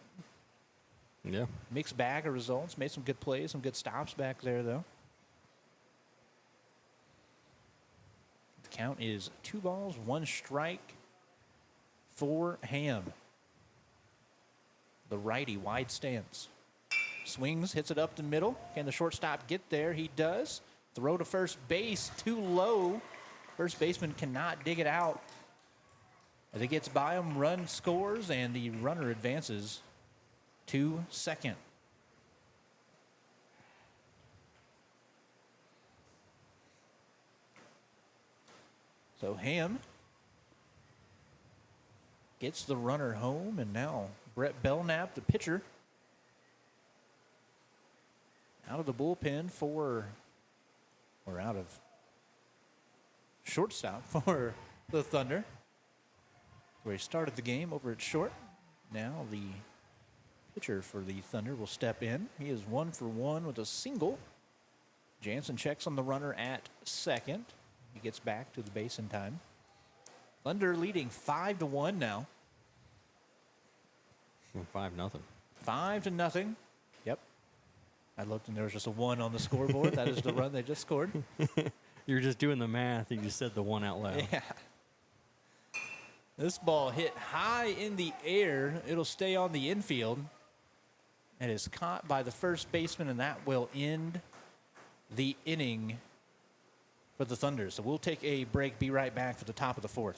Yeah. Mixed bag of results. Made some good plays, some good stops back there, though. The count is 2 balls, 1 strike for Ham. The righty, wide stance. Swings, hits it up the middle. Can the shortstop get there? He does. Throw to first base, too low. First baseman cannot dig it out. As it gets by him, run scores, and the runner advances to second. So Ham gets the runner home, and now Brett Belknap, the pitcher, out of the bullpen out of shortstop for the Thunder, where he started the game over at short. Now the pitcher for the Thunder will step in. He is 1 for 1 with a single. Jansen checks on the runner at second. He gets back to the base in time. Thunder leading 5-1 now. 5-0. 5-0. Yep. I looked and there was just a 1 on the scoreboard. That is the run they just scored. You're just doing the math. You just said the 1 out loud. Yeah. This ball hit high in the air. It'll stay on the infield. It is caught by the first baseman, and that will end the inning for the Thunder. So we'll take a break, be right back for the top of the 4th.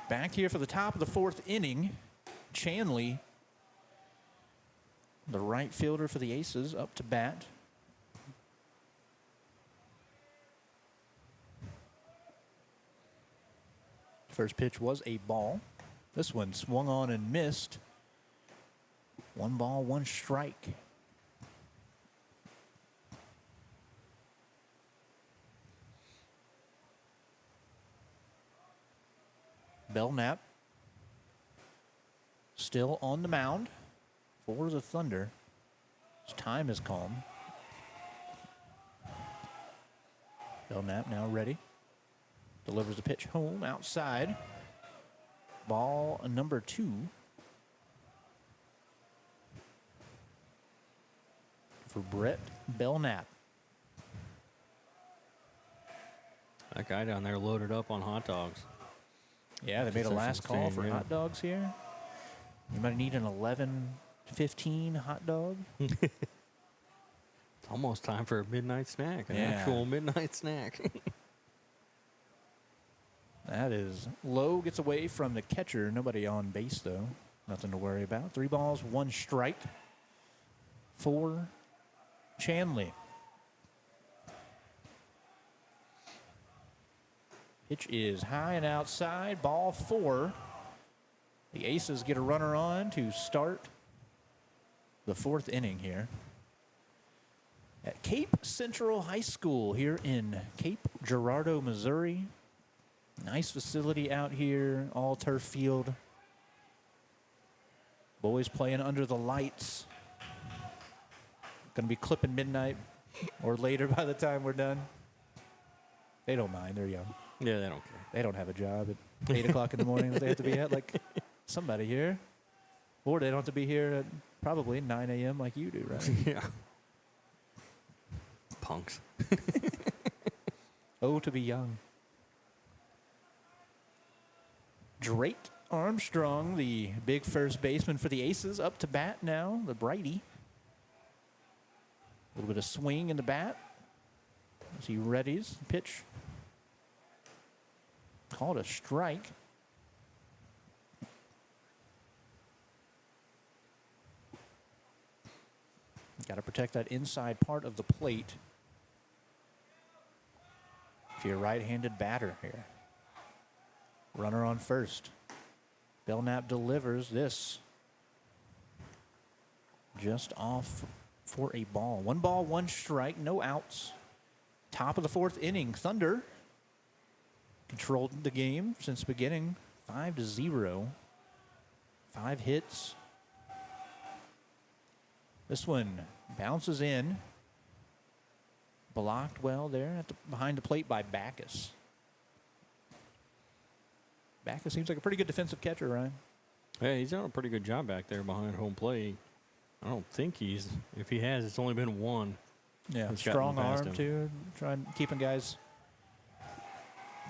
Back here for the top of the 4th inning, Chanley, the right fielder for the Aces, up to bat. First pitch was a ball. This one swung on and missed. 1 ball, 1 strike. Belknap still on the mound for the Thunder. His time is calm. Belknap now ready. Delivers the pitch home outside. Ball number 2. For Brett Belknap. That guy down there loaded up on hot dogs. Yeah, they made a Concession last call stand, for yeah. hot dogs here. You might need an 11:15 hot dog. It's almost time for a midnight snack, an Yeah. actual midnight snack. That is low, gets away from the catcher. Nobody on base, though. Nothing to worry about. 3 balls, 1 strike for Chanley. Pitch is high and outside. Ball 4. The Aces get a runner on to start the 4th inning here at Cape Central High School here in Cape Girardeau, Missouri. Nice facility out here, all turf field. Boys playing under the lights. Gonna be clipping midnight or later by the time we're done. They don't mind, they're young. Yeah, they don't care. They don't have a job at 8 o'clock in the morning that they have to be at, like somebody here. Or they don't have to be here at probably 9 a.m. like you do, right? Yeah. Punks. Oh, to be young. Drake Armstrong, the big first baseman for the Aces, up to bat now, the Brighty. A little bit of swing in the bat as he readies. Pitch called a strike. Got to protect that inside part of the plate if you're a right-handed batter here. Runner on first. Belknap delivers this just off for a ball. 1 ball, 1 strike, no outs. Top of the 4th inning. Thunder controlled the game since the beginning, 5-0. 5 hits. This one bounces in. Blocked well there behind the plate by Backus. Backus seems like a pretty good defensive catcher, Ryan. Hey, he's done a pretty good job back there behind home plate. I don't think if he has, it's only been 1. Yeah, He's gotten strong past arm him. too. Trying keeping guys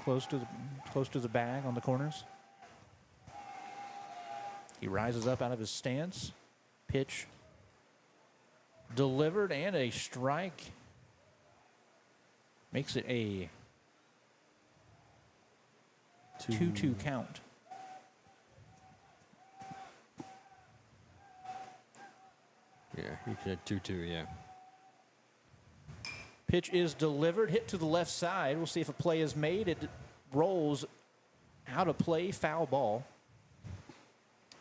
close to the bag on the corners. He rises up out of his stance. Pitch delivered and a strike. Makes it a 2-2 count. Yeah, he said 2-2, yeah. Pitch is delivered, hit to the left side. We'll see if a play is made. It rolls out of play, foul ball.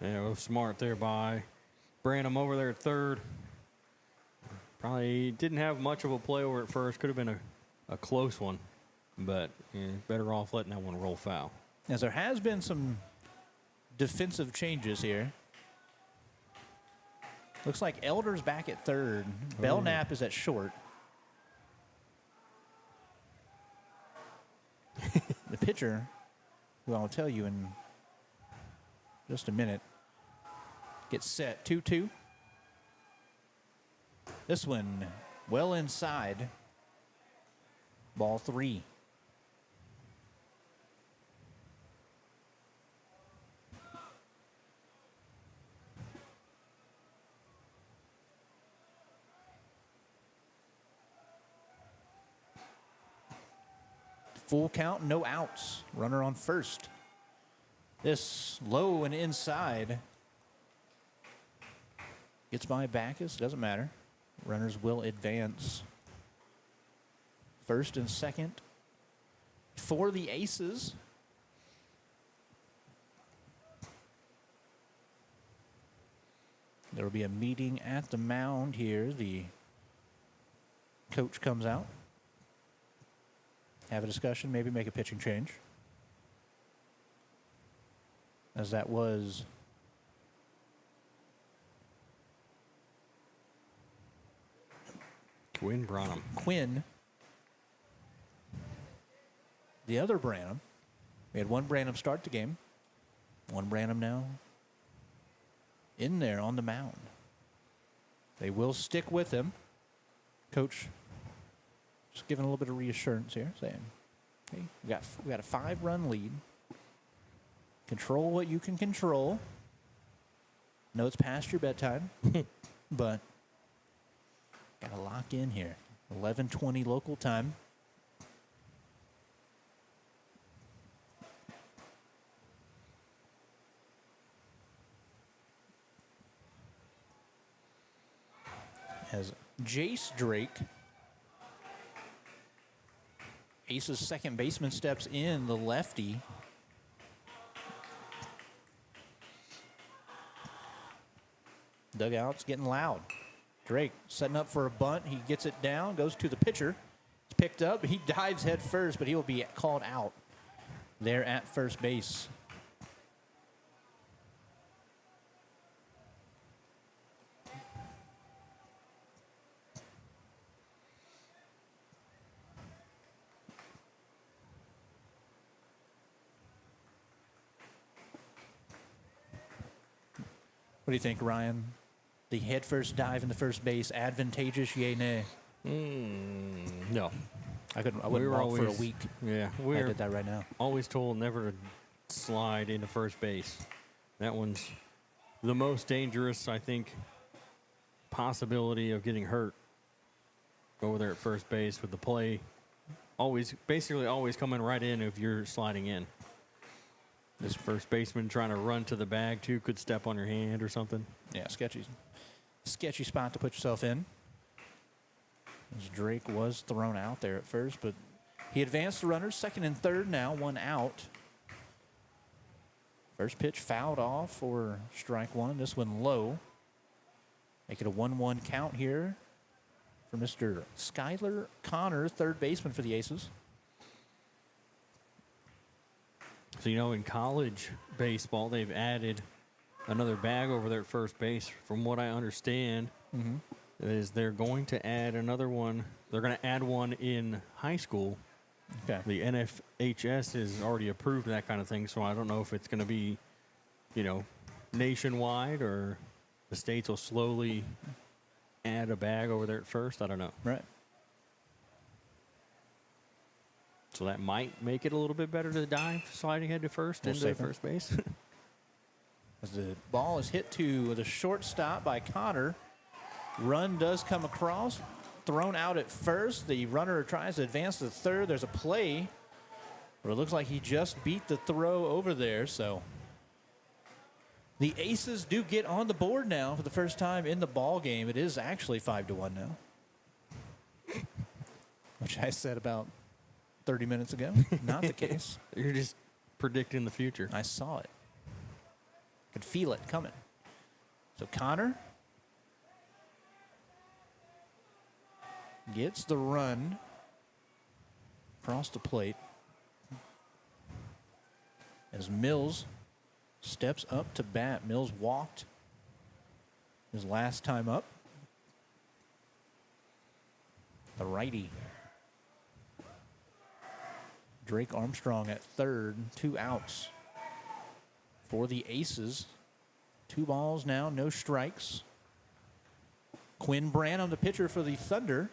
Yeah, it was smart there by Branham over there at third. Probably didn't have much of a play over at first. Could have been a close one, but better off letting that one roll foul. As there has been some defensive changes here. Looks like Elder's back at third. Belknap is at short. The pitcher, who I'll tell you in just a minute, gets set 2-2. This one well inside. Ball 3. Full count, no outs. Runner on first. This low and inside. Gets by Backus, doesn't matter. Runners will advance. First and second for the Aces. There will be a meeting at the mound here. The coach comes out. Have a discussion, maybe make a pitching change. as that was Quinn Branham. Quinn. The other Branham. We had one Branham start the game. One Branham now in there on the mound. They will stick with him. Coach just giving a little bit of reassurance here, saying, hey, we got a 5-run lead. Control what you can control. Know it's past your bedtime, but got to lock in here. 11:20 local time. As Jace Drake, Ace's second baseman, steps in, the lefty. Dugout's getting loud. Drake setting up for a bunt. He gets it down, goes to the pitcher. It's picked up. He dives head first, but he will be called out there at first base. What do you think, Ryan? The head-first dive in the first base, advantageous, yay, nay? No. I wouldn't walk for a week. Yeah, I we're did that right now. always told never to slide into first base. That one's the most dangerous, I think, possibility of getting hurt over there at first base with the play. Basically always coming right in if you're sliding in. This first baseman trying to run to the bag, too, could step on your hand or something. Yeah, sketchy spot to put yourself in. As Drake was thrown out there at first, but he advanced the runners, second and third now, one out. First pitch fouled off for strike one. This one low. Make it a 1-1 count here for Mr. Skyler Connor, third baseman for the Aces. So, in college baseball, they've added another bag over there at first base. From what I understand, is they're going to add another one. They're going to add one in high school. Okay. The NFHS has already approved that kind of thing, so I don't know if it's going to be, nationwide or the states will slowly add a bag over there at first. I don't know. Right. So that might make it a little bit better to dive sliding head to first More into safer. first base. As the ball is hit to the shortstop by Connor. Run does come across. Thrown out at first. The runner tries to advance to third. There's a play. But it looks like he just beat the throw over there. So the Aces do get on the board now for the first time in the ball game. It is actually 5-1 now. Which I said about 30 minutes ago. Not the case. You're just predicting the future. I saw it. Could feel it coming. So Connor gets the run across the plate as Mills steps up to bat. Mills walked his last time up. The righty. Drake Armstrong at third, 2 outs for the Aces. 2 balls now, no strikes. Quinn Branham, the pitcher for the Thunder,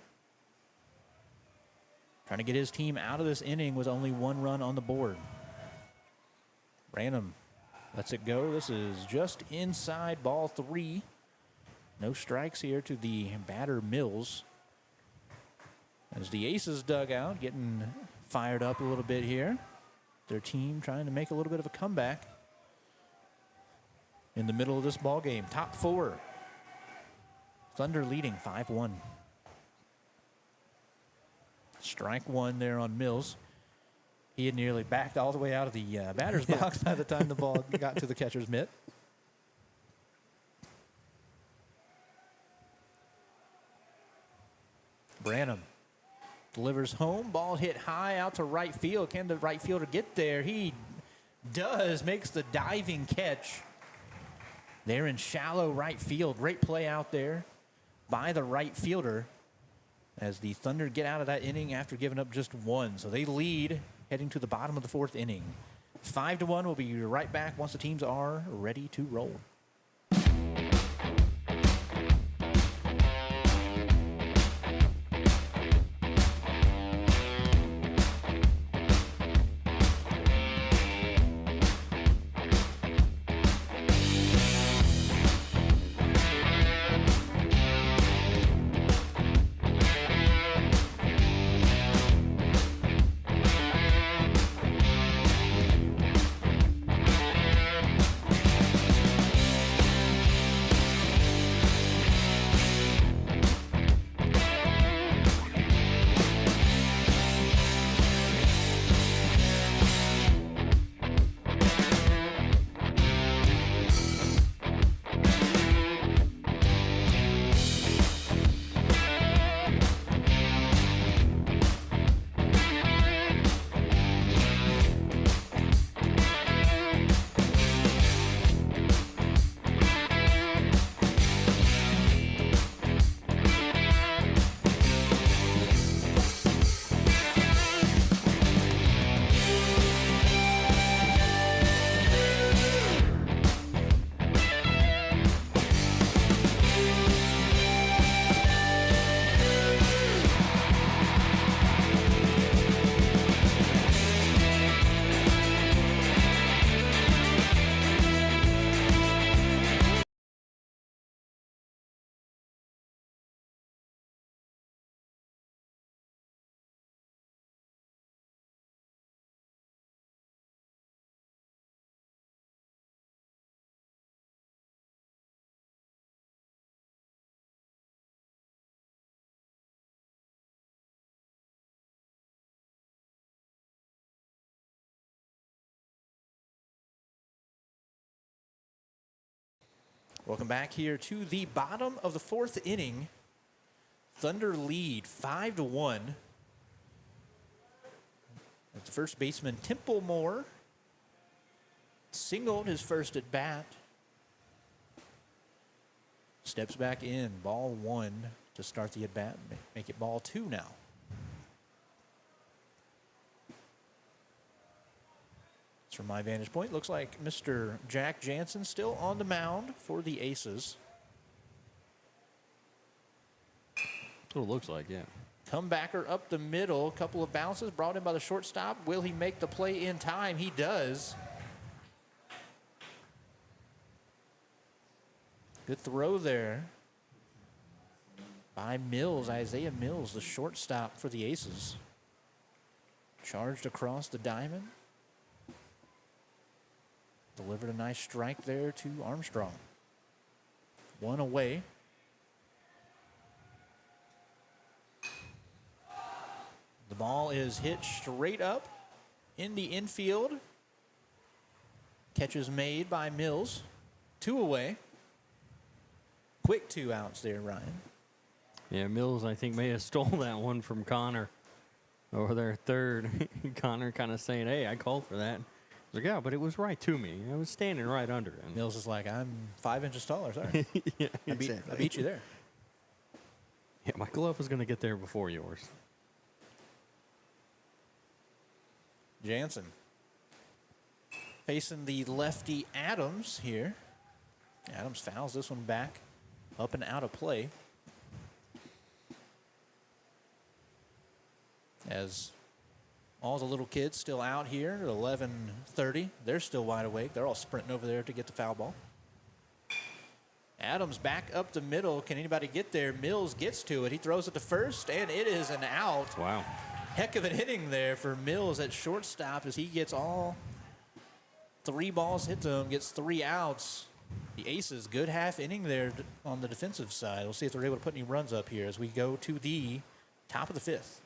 trying to get his team out of this inning with only 1 run on the board. Branham lets it go. This is just inside ball 3. No strikes here to the batter Mills. As the Aces dugout getting fired up a little bit here. Their team trying to make a little bit of a comeback in the middle of this ball game. Top 4. Thunder leading 5-1. Strike 1 there on Mills. He had nearly backed all the way out of the batter's box by the time the ball got to the catcher's mitt. Branham delivers home. Ball hit high out to right field. Can the right fielder get there? He Does. Makes the diving catch. They're in shallow right field. Great play out there by the right fielder as the Thunder get out of that inning after giving up just one. So they lead heading to the bottom of the fourth inning. 5-1. We'll be right back once the teams are ready to roll. Welcome back here to the bottom of the fourth inning. Thunder lead 5-1. As the first baseman, Temple Moore, singled his first at bat. Steps back in, ball one to start the at bat, make it ball two now. From my vantage point, looks like Mr. Jack Jansen still on the mound for the Aces. That's what it looks like, yeah. Comebacker up the middle, a couple of bounces brought in by the shortstop. Will he make the play in time? He does. Good throw there by Mills, Isaiah Mills, the shortstop for the Aces. Charged across the diamond. Delivered a nice strike there to Armstrong. One away. The ball is hit straight up in the infield. Catch is made by Mills. Two away. Quick 2 outs there, Ryan. Yeah, Mills, I think, may have stole that one from Connor over there third. Connor kind of saying, hey, I called for that. I was like, yeah, but it was right to me. I was standing right under him. Mills is like, I'm 5 inches taller, sorry. Yeah, I beat you there. Yeah, my glove was going to get there before yours. Jansen facing the lefty Adams here. Adams fouls this one back, up and out of play. As all the little kids still out here at 11:30. They're still wide awake. They're all sprinting over there to get the foul ball. Adams back up the middle. Can anybody get there? Mills gets to it. He throws it to first, and it is an out. Wow. Heck of an inning there for Mills at shortstop as he gets all 3 balls hit to him, gets 3 outs. The Aces, good half inning there on the defensive side. We'll see if they're able to put any runs up here as we go to the top of the 5th.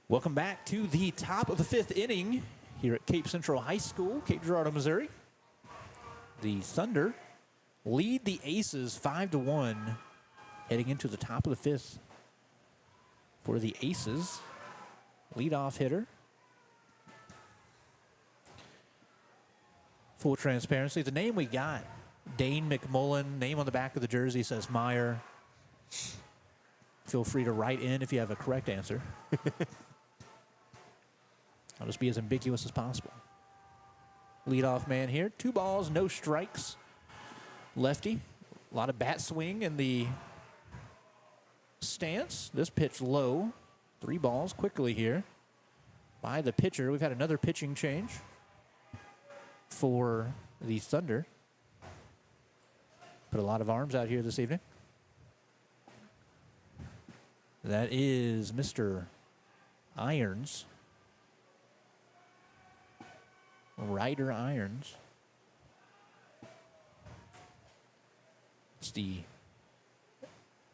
Welcome back to the top of the fifth inning here at Cape Central High School, Cape Girardeau, Missouri. The Thunder lead the Aces 5-1 heading into the top of the fifth. For the Aces, leadoff hitter. Full transparency, the name we got, Dane McMullen, name on the back of the jersey says Meyer. Feel free to write in if you have a correct answer. I'll just be as ambiguous as possible. Leadoff man here. 2 balls, no strikes. Lefty. A lot of bat swing in the stance. This pitch low. 3 balls quickly here by the pitcher. We've had another pitching change for the Thunder. Put a lot of arms out here this evening. That is Mr. Irons. Ryder Irons. It's the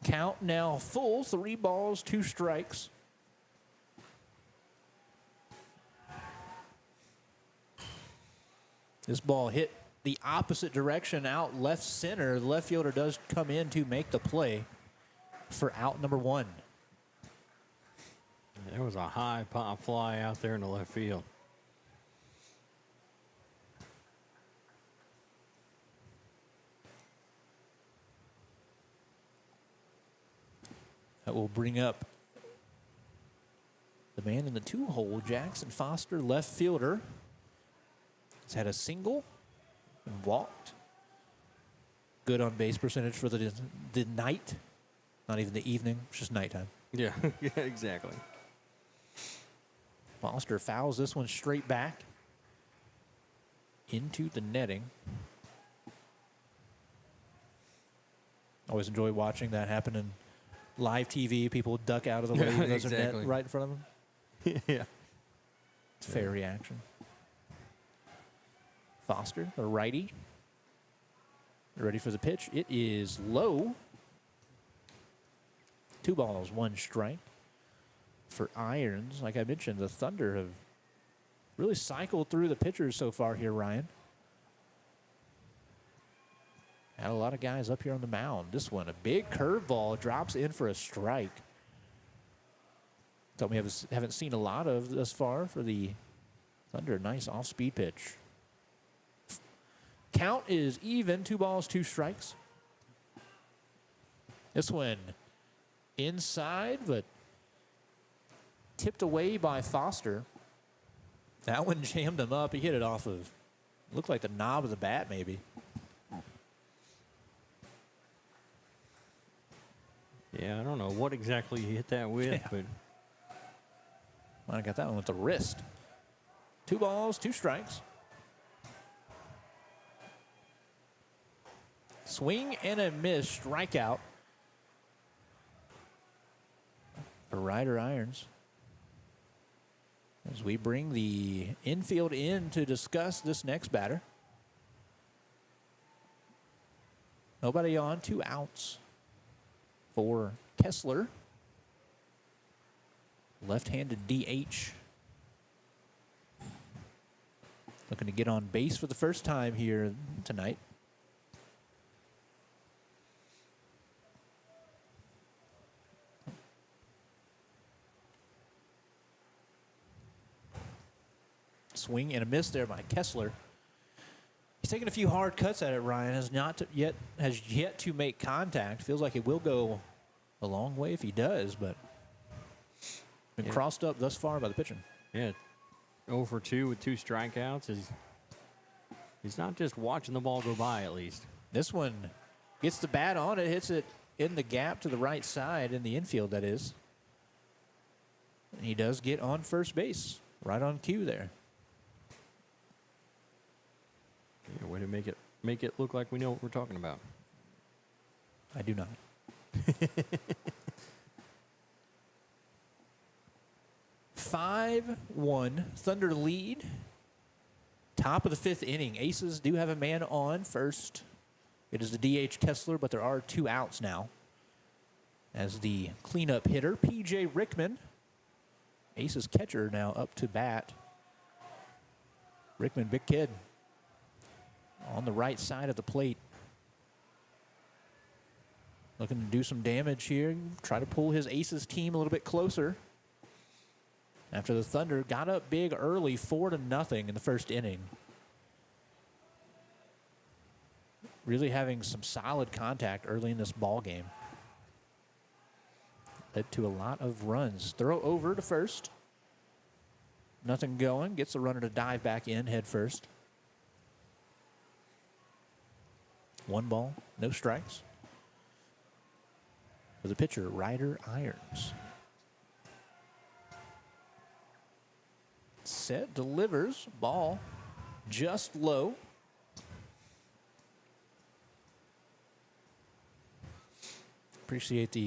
count now full. 3 balls, 2 strikes. This ball hit the opposite direction out left center. The left fielder does come in to make the play for out number 1. There was a high pop fly out there in the left field. That will bring up the man in the 2-hole, Jackson Foster, left fielder. He's had a single and walked. Good on base percentage for the night. Not even the evening, it's just nighttime. Yeah, yeah, exactly. Foster fouls this one straight back into the netting. Always enjoy watching that happen in live TV. People duck out of the way when there's a net right in front of them. Yeah. It's fair reaction. Foster, the righty. Ready for the pitch. It is low. 2 balls, 1 strike for Irons. Like I mentioned, the Thunder have really cycled through the pitchers so far here, Ryan. Had a lot of guys up here on the mound. This one, a big curveball, drops in for a strike. Something we haven't seen a lot of thus far for the Thunder. Nice off-speed pitch. Count is even, 2 balls, 2 strikes. This one inside, but tipped away by Foster. That one jammed him up. He hit it off of, looked like the knob of the bat maybe. Yeah, I don't know what exactly he hit that with, but I got that one with the wrist. 2 balls, 2 strikes. Swing and a miss, strikeout for Ryder Irons. As we bring the infield in to discuss this next batter. Nobody on, 2 outs for Kessler. Left-handed DH. Looking to get on base for the first time here tonight. swing and a miss there by Kessler. He's taking a few hard cuts at it, Ryan. Has yet to make contact. Feels like it will go a long way if he does, but been crossed up thus far by the pitching. Yeah, 0 for 2 with 2 strikeouts. He's not just watching the ball go by, at least. This one gets the bat on it, hits it in the gap to the right side, in the infield, that is. And he does get on first base, right on cue there. Yeah, way to make it look like we know what we're talking about. I do not. 5-1, Thunder lead. Top of the 5th inning. Aces do have a man on first. It is the DH Kessler, but there are 2 outs now. As the cleanup hitter, P.J. Rickman. Aces catcher now up to bat. Rickman, big kid. On the right side of the plate. Looking to do some damage here. Try to pull his Aces team a little bit closer. After the Thunder got up big early, 4-0 in the first inning. Really having some solid contact early in this ball game. Led to a lot of runs. Throw over to first. Nothing going. Gets the runner to dive back in head first. 1 ball, no strikes. For the pitcher, Ryder Irons. Set, delivers, ball just low. Appreciate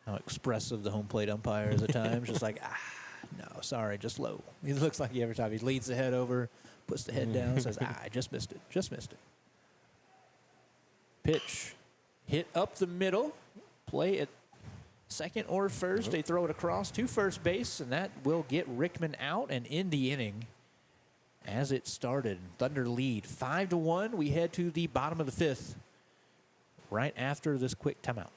how expressive the home plate umpire is at times. Just like, no, sorry, just low. He looks like every time he leads the head over, puts the head down, says, I just missed it, just missed it. Pitch hit up the middle, play at second or first. They throw it across to first base, and that will get Rickman out and in the inning as it started. Thunder lead 5-1. We head to the bottom of the 5th right after this quick timeout.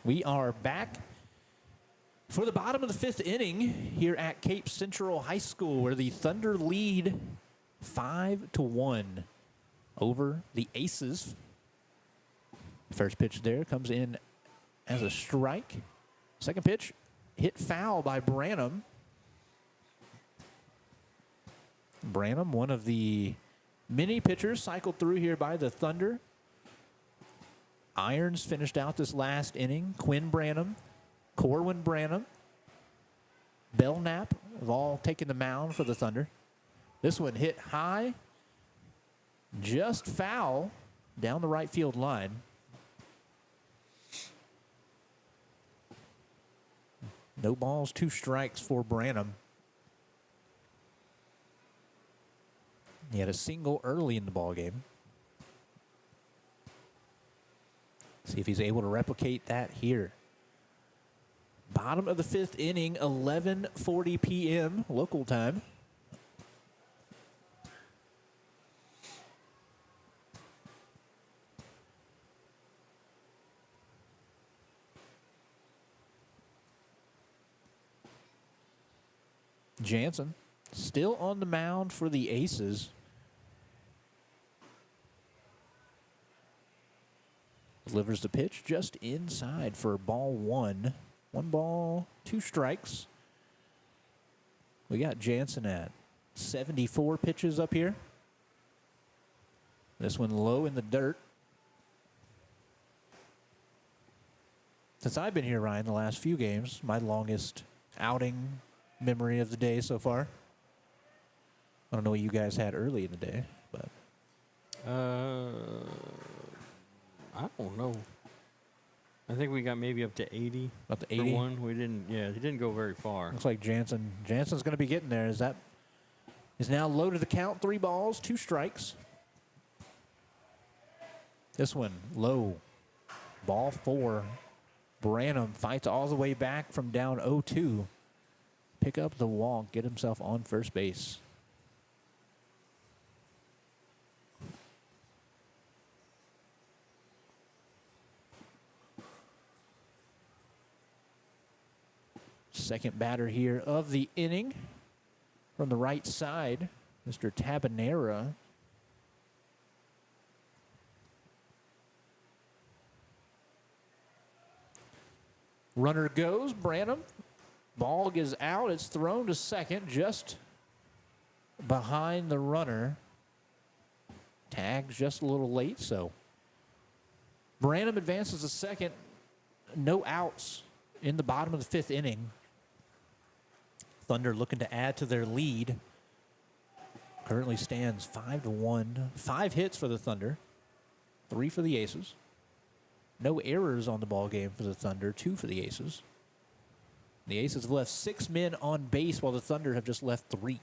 We are back For the bottom of the fifth inning here at Cape Central High School, where the Thunder lead 5-1 over the Aces. First pitch there comes in as a strike. Second pitch, hit foul by Branham. Branham, one of the many pitchers cycled through here by the Thunder. Irons finished out this last inning. Quinn Branham, Corwin Branham, Belknap have all taken the mound for the Thunder. This one hit high, just foul down the right field line. No balls, 2 strikes for Branham. He had a single early in the ball game. See if he's able to replicate that here. Bottom of the fifth inning, 11:40 p.m. local time. Jansen still on the mound for the Aces. Delivers the pitch just inside for ball 1. 1 ball, 2 strikes. We got Jansen at 74 pitches up here. This one low in the dirt. Since I've been here, Ryan, the last few games, my longest outing memory of the day so far. I don't know what you guys had early in the day, but I don't know. I think we got maybe up to 80. Up to For 80? one. We didn't. Yeah, he didn't go very far. Looks like Jansen's going to be getting there. Is now low to the count. 3 balls, 2 strikes. This one low. Ball 4. Branham fights all the way back from down 0-2. Pick up the walk, get himself on first base. Second batter here of the inning from the right side, Mr. Tabanera. Runner goes, Branham. Ball is out. It's thrown to second, just behind the runner. Tag's just a little late, so Branham advances to second. No outs in the bottom of the fifth inning. Thunder looking to add to their lead. Currently stands 5-1. 5 hits for the Thunder, 3 for the Aces. No errors on the ball game for the Thunder, 2 for the Aces. The Aces have left 6 men on base while the Thunder have just left 3.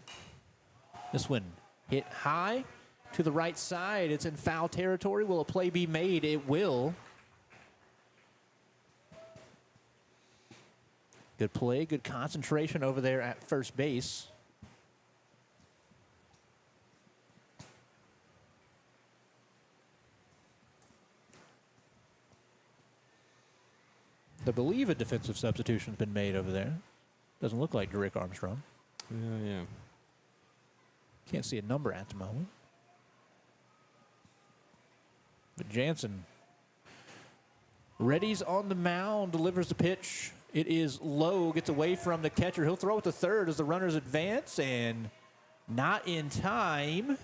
This one hit high to the right side. It's in foul territory. Will a play be made? It will. Good play, good concentration over there at first base. I believe a defensive substitution's been made over there. Doesn't look like Derek Armstrong. Yeah. Can't see a number at the moment. But Jansen ready's on the mound, delivers the pitch. It is low, gets away from the catcher. He'll throw it to third as the runners advance, and not in time.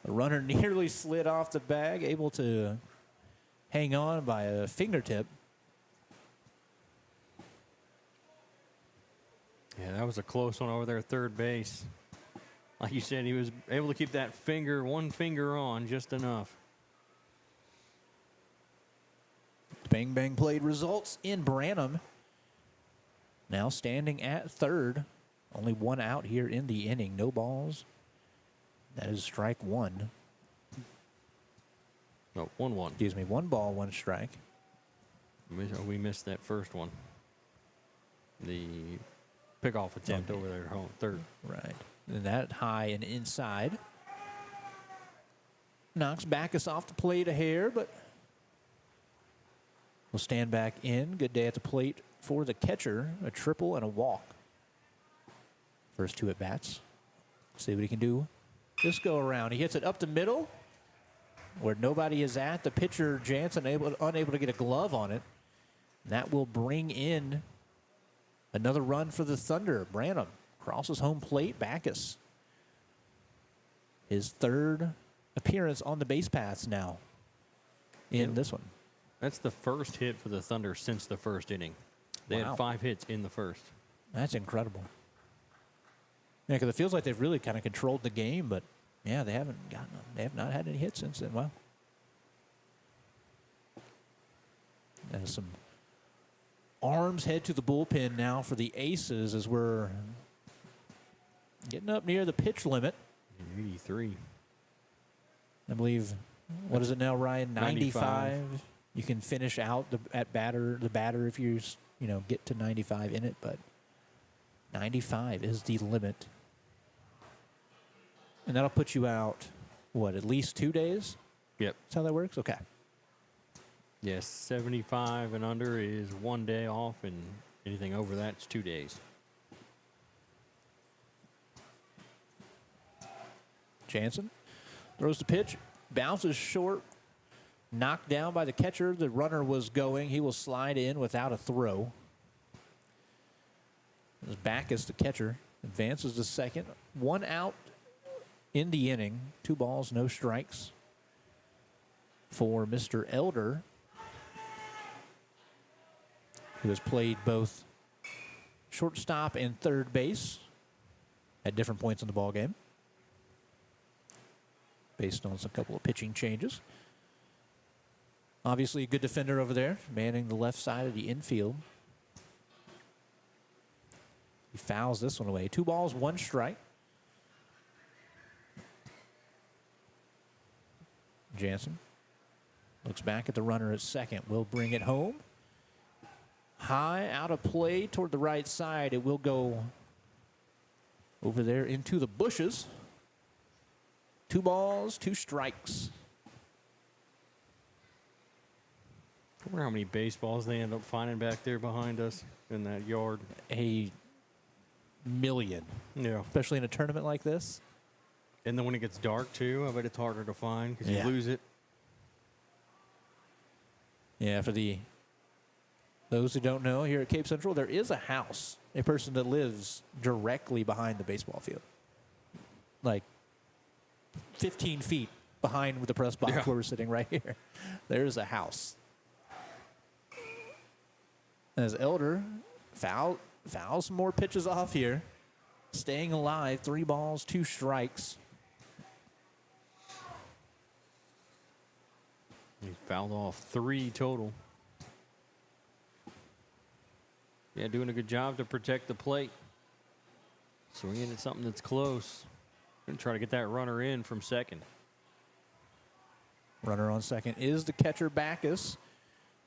The runner nearly slid off the bag, able to hang on by a fingertip. Yeah, that was a close one over there at third base. Like you said, he was able to keep that one finger on just enough. Bang bang played results in Branham. Now standing at third. Only 1 out here in the inning. No balls. That is strike 1. No, 1-1. Excuse me, 1 ball, 1 strike. We missed that first one. The pickoff attempt over there at home, third. Right. And that high and inside. Knocks Backus off the plate a hair, but will stand back in. Good day at the plate for the catcher, a triple and a walk. First 2 at bats. See what he can do this go around. He hits it up the middle where nobody is at. The pitcher, Jansen, unable to get a glove on it. That will bring in another run for the Thunder. Branham crosses home plate. Backus. His 3rd appearance on the base paths now in this one. That's the first hit for the Thunder since the first inning. They Wow. had 5 hits in the first. That's incredible. Yeah, because it feels like they've really kind of controlled the game, but yeah, they have not had any hits since then. Wow. And some arms head to the bullpen now for the Aces as we're getting up near the pitch limit. 83. I believe, what is it now, Ryan? 95. 95. You can finish out the batter if you get to 95 in it, but 95 is the limit. And that'll put you out, at least 2 days? Yep. That's how that works? Okay. Yes, 75 and under is 1 day off, and anything over that is 2 days. Jansen throws the pitch, bounces short, knocked down by the catcher. The runner was going. He will slide in without a throw. As Backus, the catcher, advances to second. 1 out in the inning. 2 balls, no strikes for Mr. Elder, who has played both shortstop and third base at different points in the ball game, based on a couple of pitching changes. Obviously, a good defender over there, manning the left side of the infield. He fouls this one away. 2 balls, 1 strike. Jansen looks back at the runner at second. Will bring it home. High out of play toward the right side. It will go over there into the bushes. 2 balls, 2 strikes. I wonder how many baseballs they end up finding back there behind us in that yard. A million, Yeah. especially in a tournament like this. And then when it gets dark, too, I bet it's harder to find because Yeah. you lose it. Yeah, for those who don't know, here at Cape Central, there is a house, a person that lives directly behind the baseball field. Like 15 feet behind the press box Yeah. where we're sitting right here. There's a house. As Elder fouls some more pitches off here. Staying alive, 3 balls, 2 strikes. He fouled off 3 total. Yeah, doing a good job to protect the plate. Swinging at something that's close. Going to try to get that runner in from second. Runner on second is the catcher, Backus.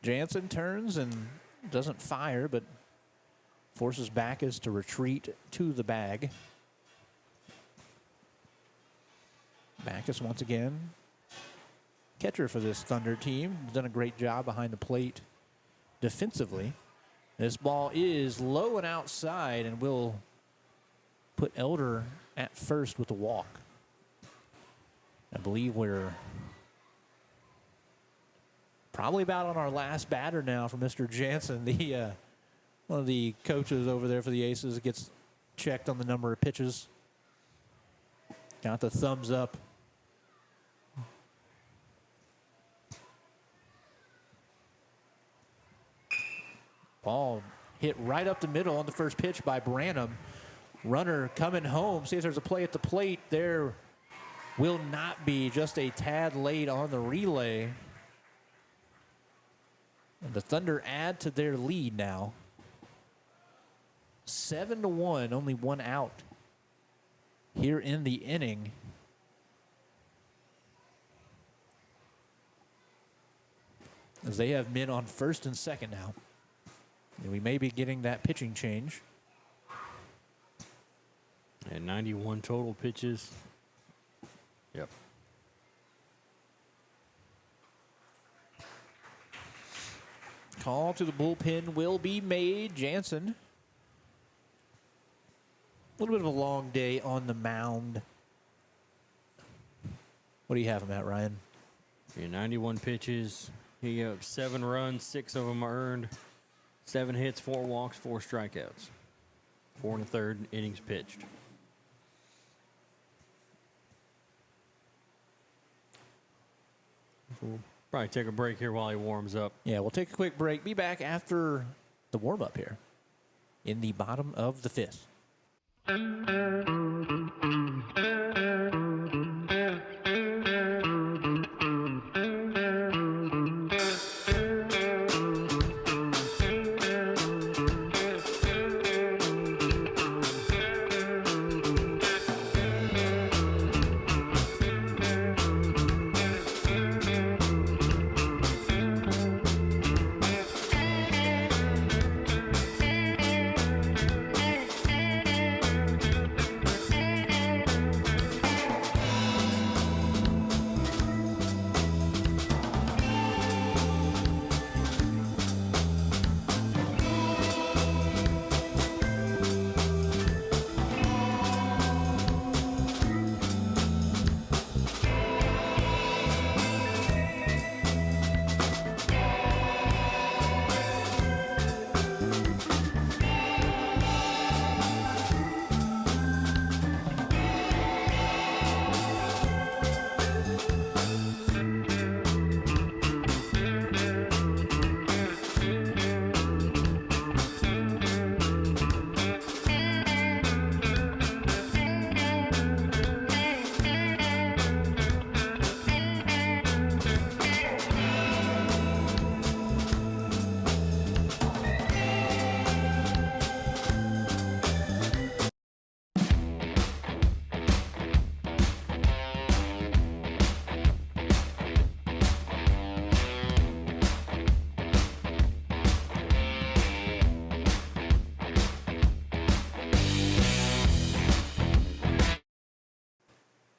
Jansen turns and doesn't fire, but forces Backus to retreat to the bag. Backus once again, catcher for this Thunder team, done a great job behind the plate defensively. This ball is low and outside and will put Elder at first with a walk. I believe we're probably about on our last batter now for Mr. Jansen. The one of the coaches over there for the Aces gets checked on the number of pitches. Got the thumbs up. Ball hit right up the middle on the first pitch by Branham. Runner coming home. See if there's a play at the plate. There will not be, just a tad late on the relay. And the Thunder add to their lead now. 7-1, only 1 out here in the inning. As they have men on first and second now. And we may be getting that pitching change. And 91 total pitches. Yep. Call to the bullpen will be made. Jansen. A little bit of a long day on the mound. What do you have him at, Ryan? Yeah, 91 pitches. He gave up 7 runs, 6 of them earned. 7 hits, 4 walks, 4 strikeouts. 4 1/3 innings pitched. We'll probably take a break here while he warms up. Yeah, we'll take a quick break. Be back after the warm-up here in the bottom of the 5th.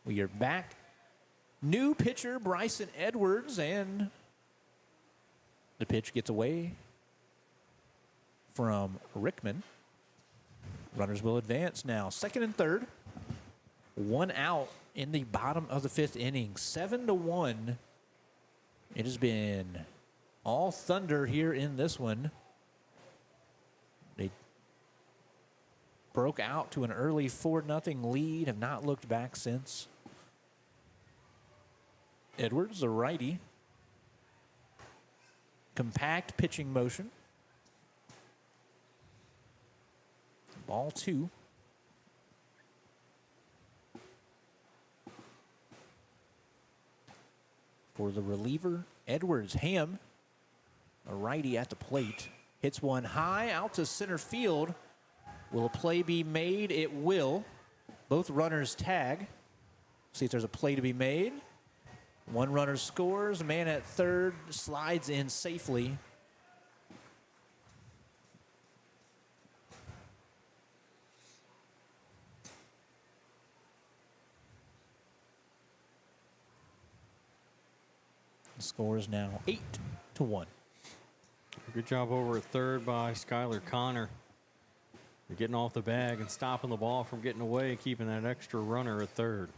We are back. New pitcher Bryson Edwards, and the pitch gets away from Rickman. Runners will advance now. 2nd and 3rd. 1 out in the bottom of the 5th inning. 7-1. It has been all thunder here in this one. They broke out to an early 4-0 lead, have not looked back since. Edwards, the righty. Compact pitching motion. Ball 2. For the reliever, Edwards. Ham, a righty at the plate. Hits one high out to center field. Will a play be made? It will. Both runners tag. See if there's a play to be made. One runner scores. A man at third slides in safely. The score is now 8-1. Good job over at third by Skylar Connor. Getting off the bag and stopping the ball from getting away, keeping that extra runner at third.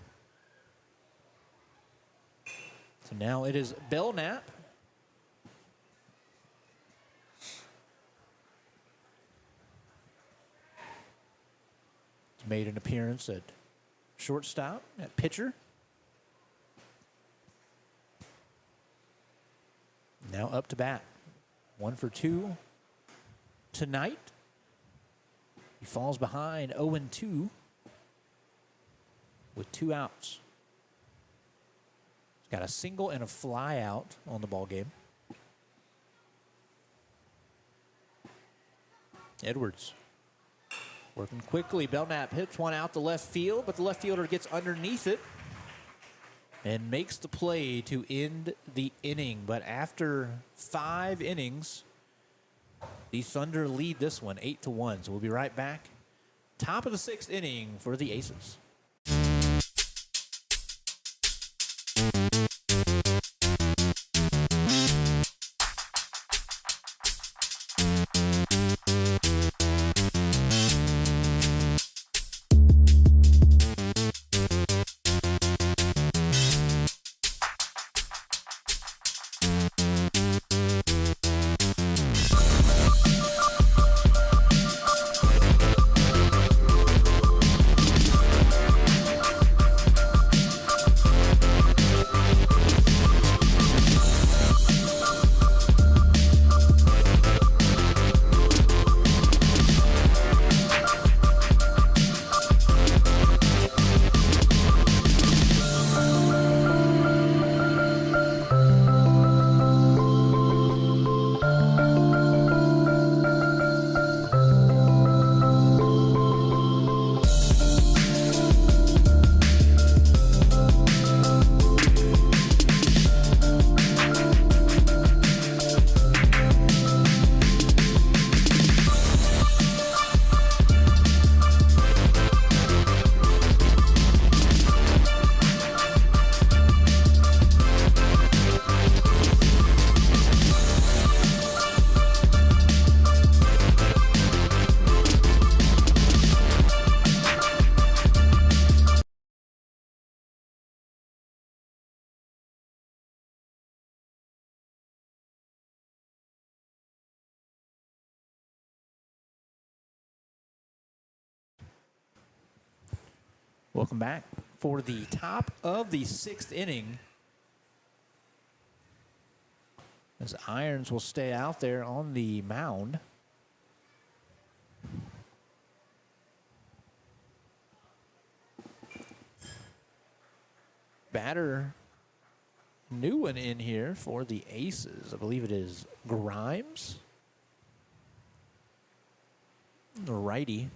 So now it is Belknap. He's made an appearance at shortstop, at pitcher. Now up to bat. 1 for 2 tonight. He falls behind 0-2 with 2 outs. He's got a single and a fly out on the ball game. Edwards working quickly. Belknap hits one out the left field, but the left fielder gets underneath it and makes the play to end the inning. But after 5 innings, the Thunder lead this one 8-1. So we'll be right back. Top of the 6th inning for the Aces. Welcome back for the top of the 6th inning. As Irons will stay out there on the mound. Batter, new one in here for the Aces. I believe it is Grimes, the righty.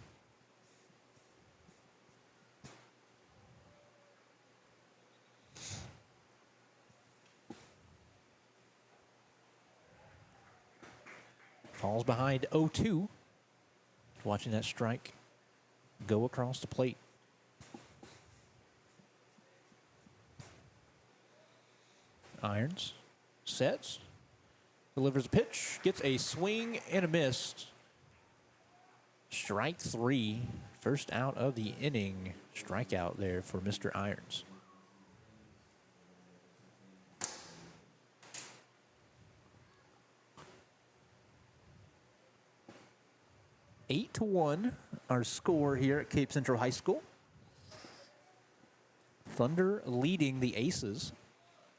Falls behind 0-2. Watching that strike go across the plate. Irons sets, delivers a pitch, gets a swing and a miss. Strike 3, first out of the inning. Strikeout there for Mr. Irons. Eight to 1, our score here at Cape Central High School. Thunder leading the Aces,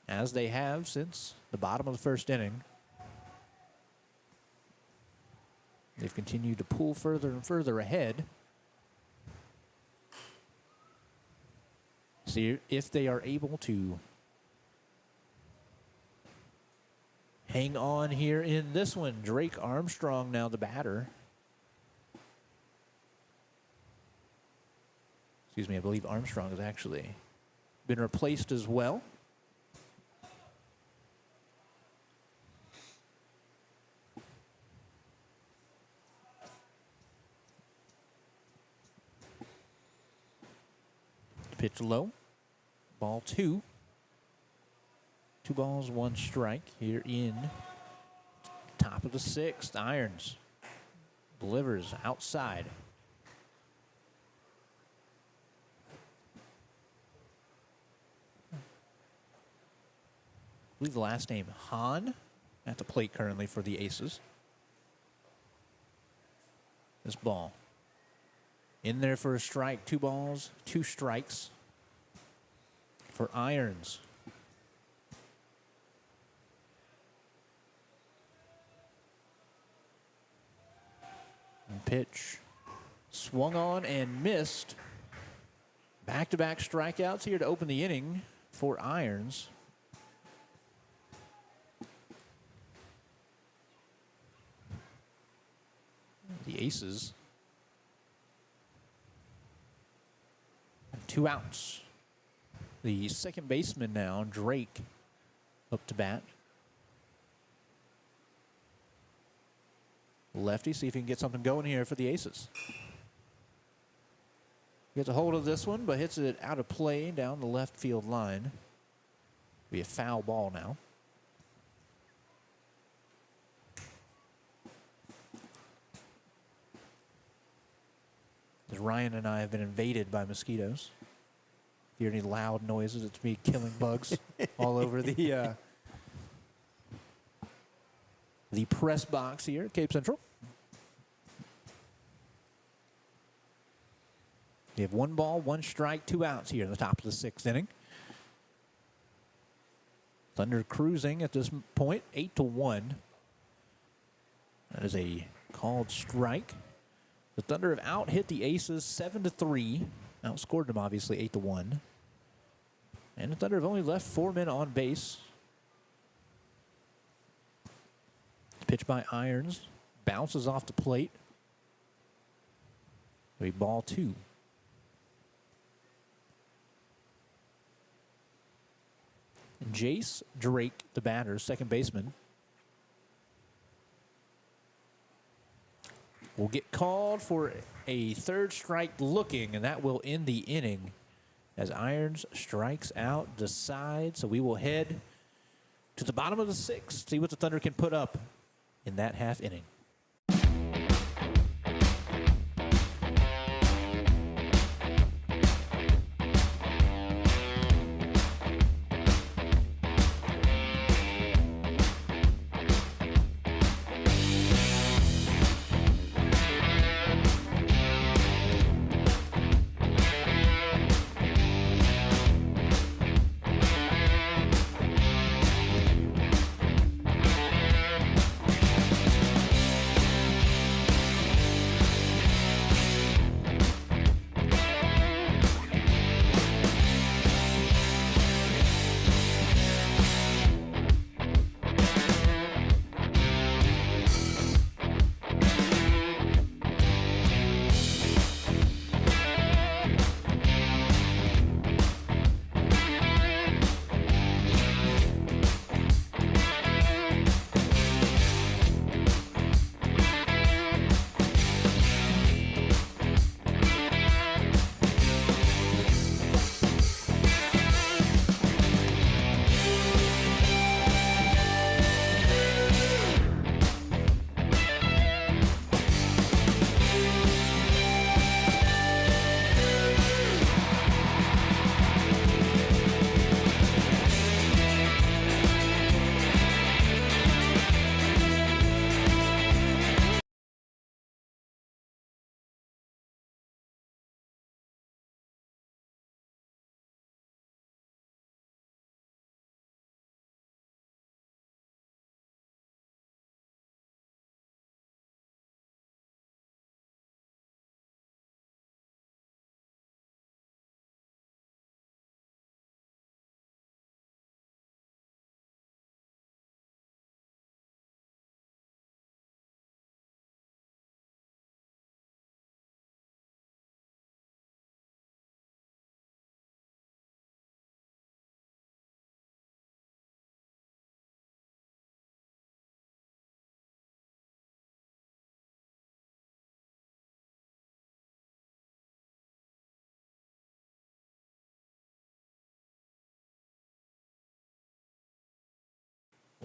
as they have since the bottom of the first inning. They've continued to pull further and further ahead. See if they are able to hang on here in this one. Drake Armstrong now the batter. Excuse me, I believe Armstrong has actually been replaced as well. Pitch low. Ball 2. 2 balls, 1 strike here in top of the 6th. Irons delivers outside. I believe the last name Hahn at the plate currently for the Aces. This ball in there for a strike. 2 balls, 2 strikes for Irons. And pitch swung on and missed. Back-to-back strikeouts here to open the inning for Irons. The Aces. 2 outs. The second baseman now, Drake, up to bat. Lefty, see if he can get something going here for the Aces. Gets a hold of this one, but hits it out of play down the left field line. Be a foul ball now. As Ryan and I have been invaded by mosquitoes. If you hear any loud noises, it's me killing bugs all over the press box here at Cape Central. You have 1 ball, 1 strike, 2 outs here in the top of the 6th inning. Thunder cruising at this point, 8-1. That is a called strike. The Thunder have out-hit the Aces 7-3. Outscored them, obviously, 8-1. And the Thunder have only left 4 men on base. Pitch by Irons. Bounces off the plate. A ball 2. Jace Drake, the batter, second baseman, will get called for a 3rd strike looking, and that will end the inning as Irons strikes out the side. So we will head to the bottom of the 6th, see what the Thunder can put up in that half inning.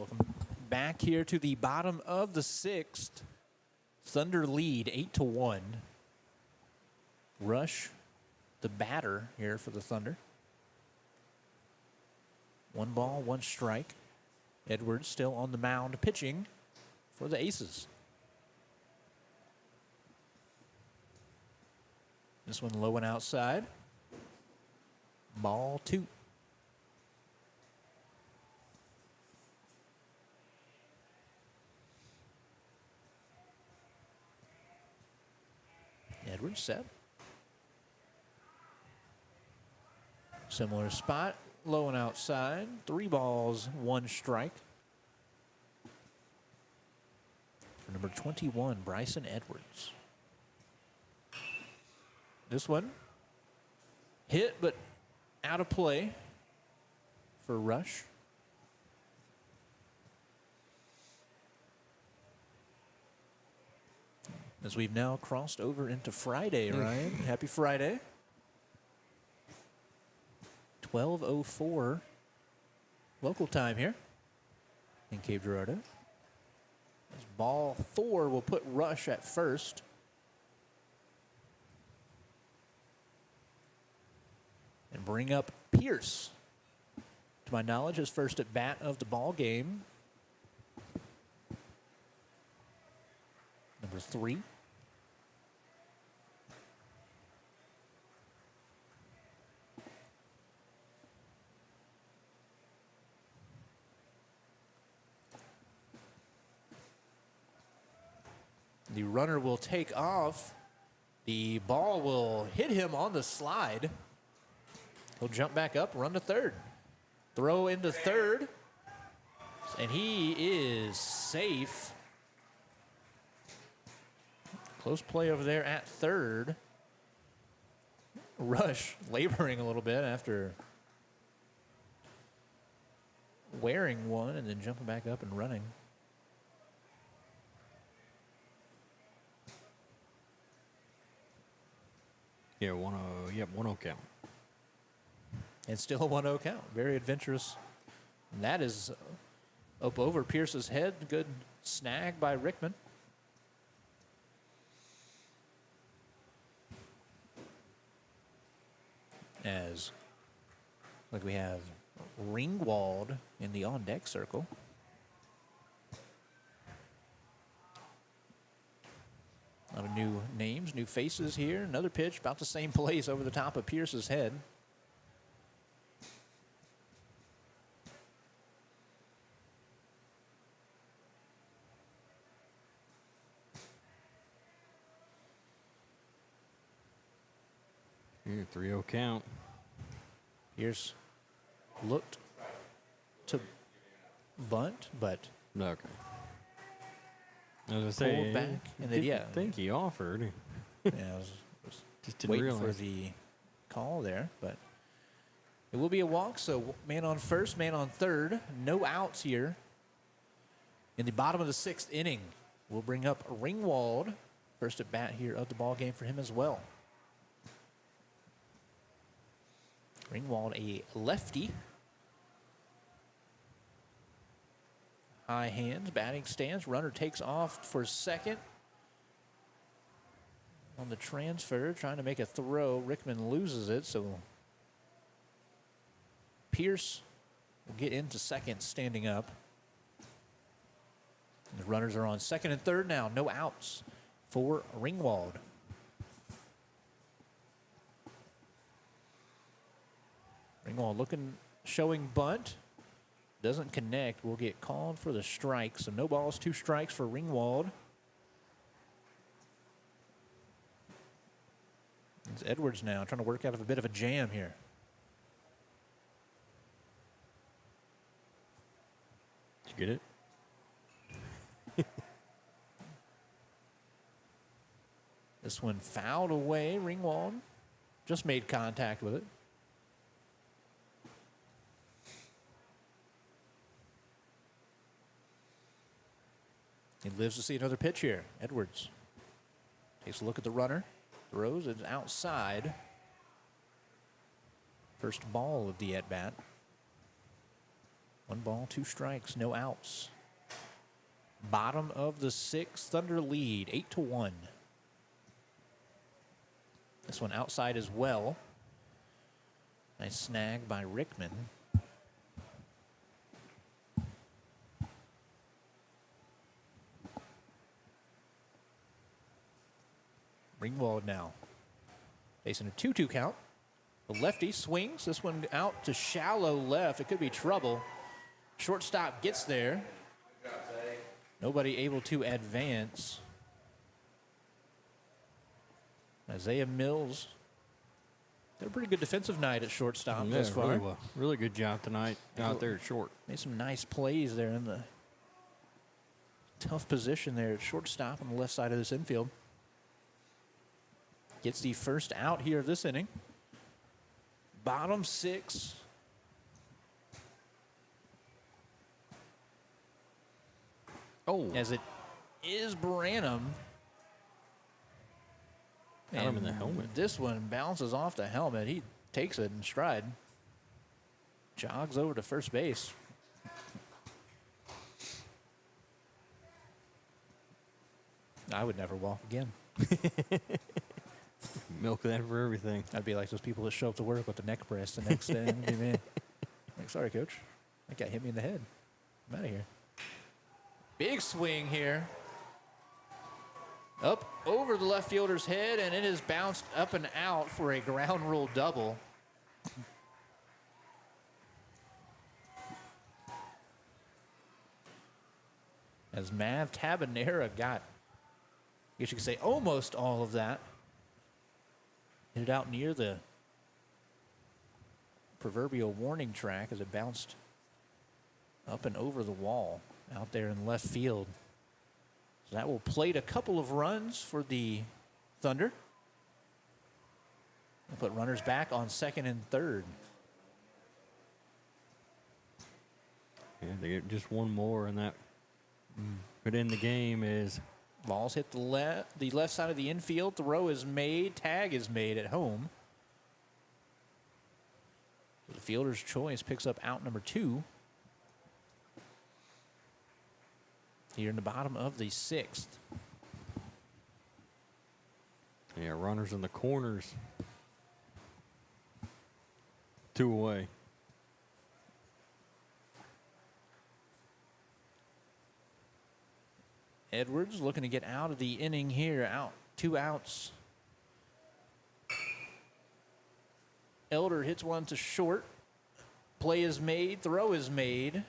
Welcome back here to the bottom of the sixth. Thunder lead 8-1. Rush, the batter here for the Thunder. 1 ball, 1 strike. Edwards still on the mound pitching for the Aces. This one low and outside. Ball 2. Edwards set. Similar spot, low and outside. 3 balls, 1 strike. For number 21, Bryson Edwards. This one hit, but out of play for Rush. As we've now crossed over into Friday, Ryan. Happy Friday. 12:04 local time here in Cape Girardeau. As ball 4 will put Rush at first. And bring up Pierce. To my knowledge, his first at bat of the ball game. Number 3. The runner will take off. The ball will hit him on the slide. He'll jump back up, run to third. Throw into third. And he is safe. Close play over there at third. Rush laboring a little bit after wearing one and then jumping back up and running. Yeah, 1-0. Yep, 1-0 count. And still a 1-0 count. Very adventurous. And that is up over Pierce's head. Good snag by Rickman. As like we have Ringwald in the on-deck circle. A lot of new names, new faces here. Another pitch about the same place over the top of Pierce's head. Here, 3-0 count. Pierce looked to bunt, but Okay. I was gonna say, pulled back, and then didn't think he offered. yeah, I was Just didn't waiting realize. for the call there, but it will be a walk. So man on first, man on third, no outs here. In the bottom of the 6th inning, we'll bring up Ringwald, first at bat here of the ball game for him as well. Ringwald, a lefty. High hands, batting stance. Runner takes off for second. On the transfer, trying to make a throw. Rickman loses it, so Pierce will get into second standing up. The runners are on second and third now. No outs for Ringwald. Ringwald looking, showing bunt. Doesn't connect. Will get called for the strike. So no balls, 2 strikes for Ringwald. It's Edwards now trying to work out of a bit of a jam here. Did you get it? This one fouled away. Ringwald just made contact with it. He lives to see another pitch here. Edwards takes a look at the runner. Throws it outside. First ball of the at-bat. 1 ball, 2 strikes, no outs. Bottom of the 6th, Thunder lead, 8-1. This one outside as well. Nice snag by Rickman. Ringwald now facing a 2-2 count. The lefty swings. This one out to shallow left. It could be trouble. Shortstop gets there. Nobody able to advance. Isaiah Mills did a pretty good defensive night at shortstop thus far. Really, well. Really good job tonight out there at short. Made some nice plays there in the tough position there at shortstop on the left side of this infield. Gets the first out here of this inning. Bottom 6. Oh, As it is Branham. got him in the helmet. This one bounces off the helmet. He takes it in stride. Jogs over to first base. I would never walk again. Milk that for everything. I'd be like those people that show up to work with the neck brace the next day. I'd be, man, like, sorry, coach. That guy hit me in the head. I'm out of here. Big swing here. Up over the left fielder's head, and it is bounced up and out for a ground rule double. As Mav Tabanera got, I guess you could say, almost all of that. Hit it out near the proverbial warning track as it bounced up and over the wall out there in left field. So that will plate a couple of runs for the Thunder. They'll put runners back on second and third. Yeah, they get just one more, and that could end the game. Is Balls hit the left side of the infield. Throw is made. Tag is made at home. The fielder's choice picks up out number 2. Here in the bottom of the 6th. yeah, runners in the corners. 2 away. Edwards looking to get out of the inning here. Out. 2 outs. Elder hits one to short. Play is made. Throw is made.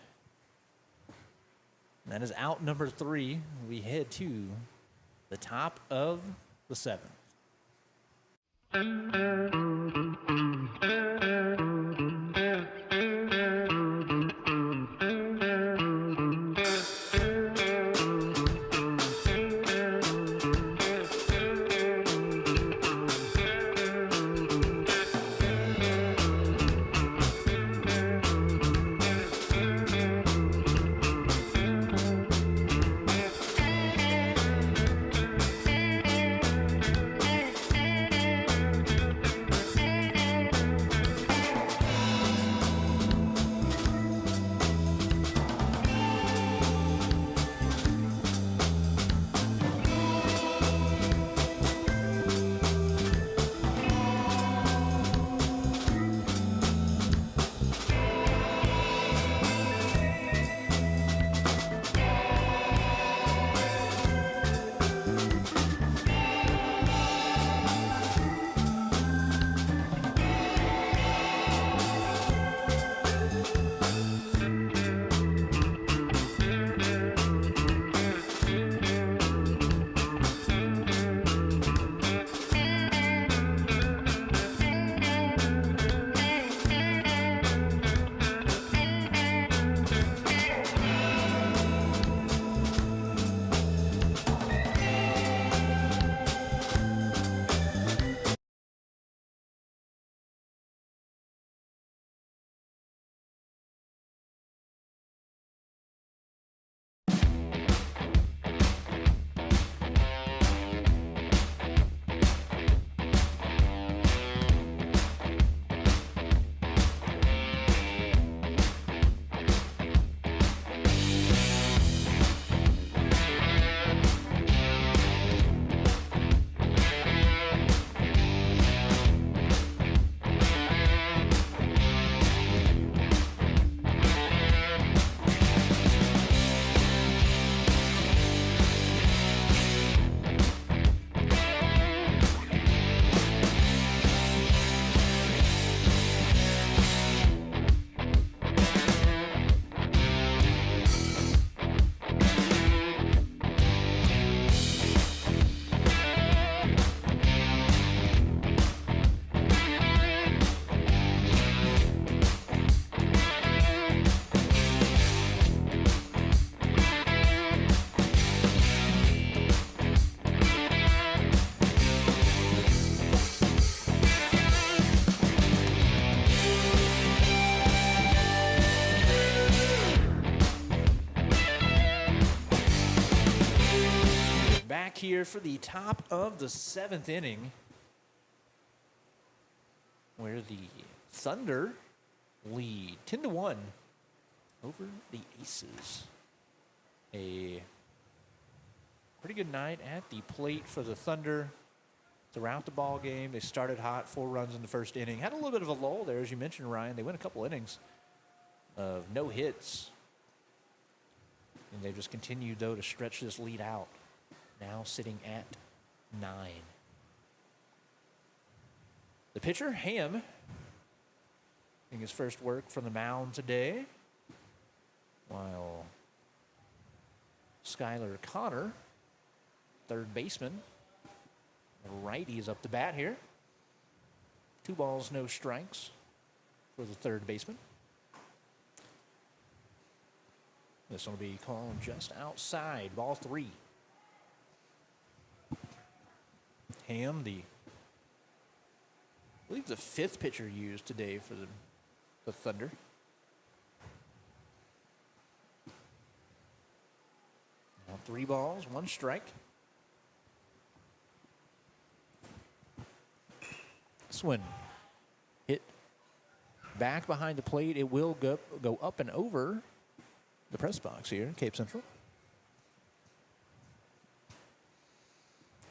That is out number 3. We head to the top of the 7th. here for the top of the 7th inning, where the Thunder lead 10-1 over the Aces. A pretty good night at the plate for the Thunder throughout the ball game. They started hot, 4 runs in the first inning. Had a little bit of a lull there, as you mentioned, Ryan. They went a couple innings of no hits. And they've just continued, though, to stretch this lead out. Now sitting at 9. The pitcher, Ham, getting his first work from the mound today, while Skylar Connor, third baseman, righty, is up to bat here. 2 balls, no strikes for the third baseman. This one will be called just outside, ball 3. Ham, I believe the 5th pitcher used today for the Thunder. Now 3 balls, 1 strike. This one hit back behind the plate. It will go up and over the press box here in Cape Central.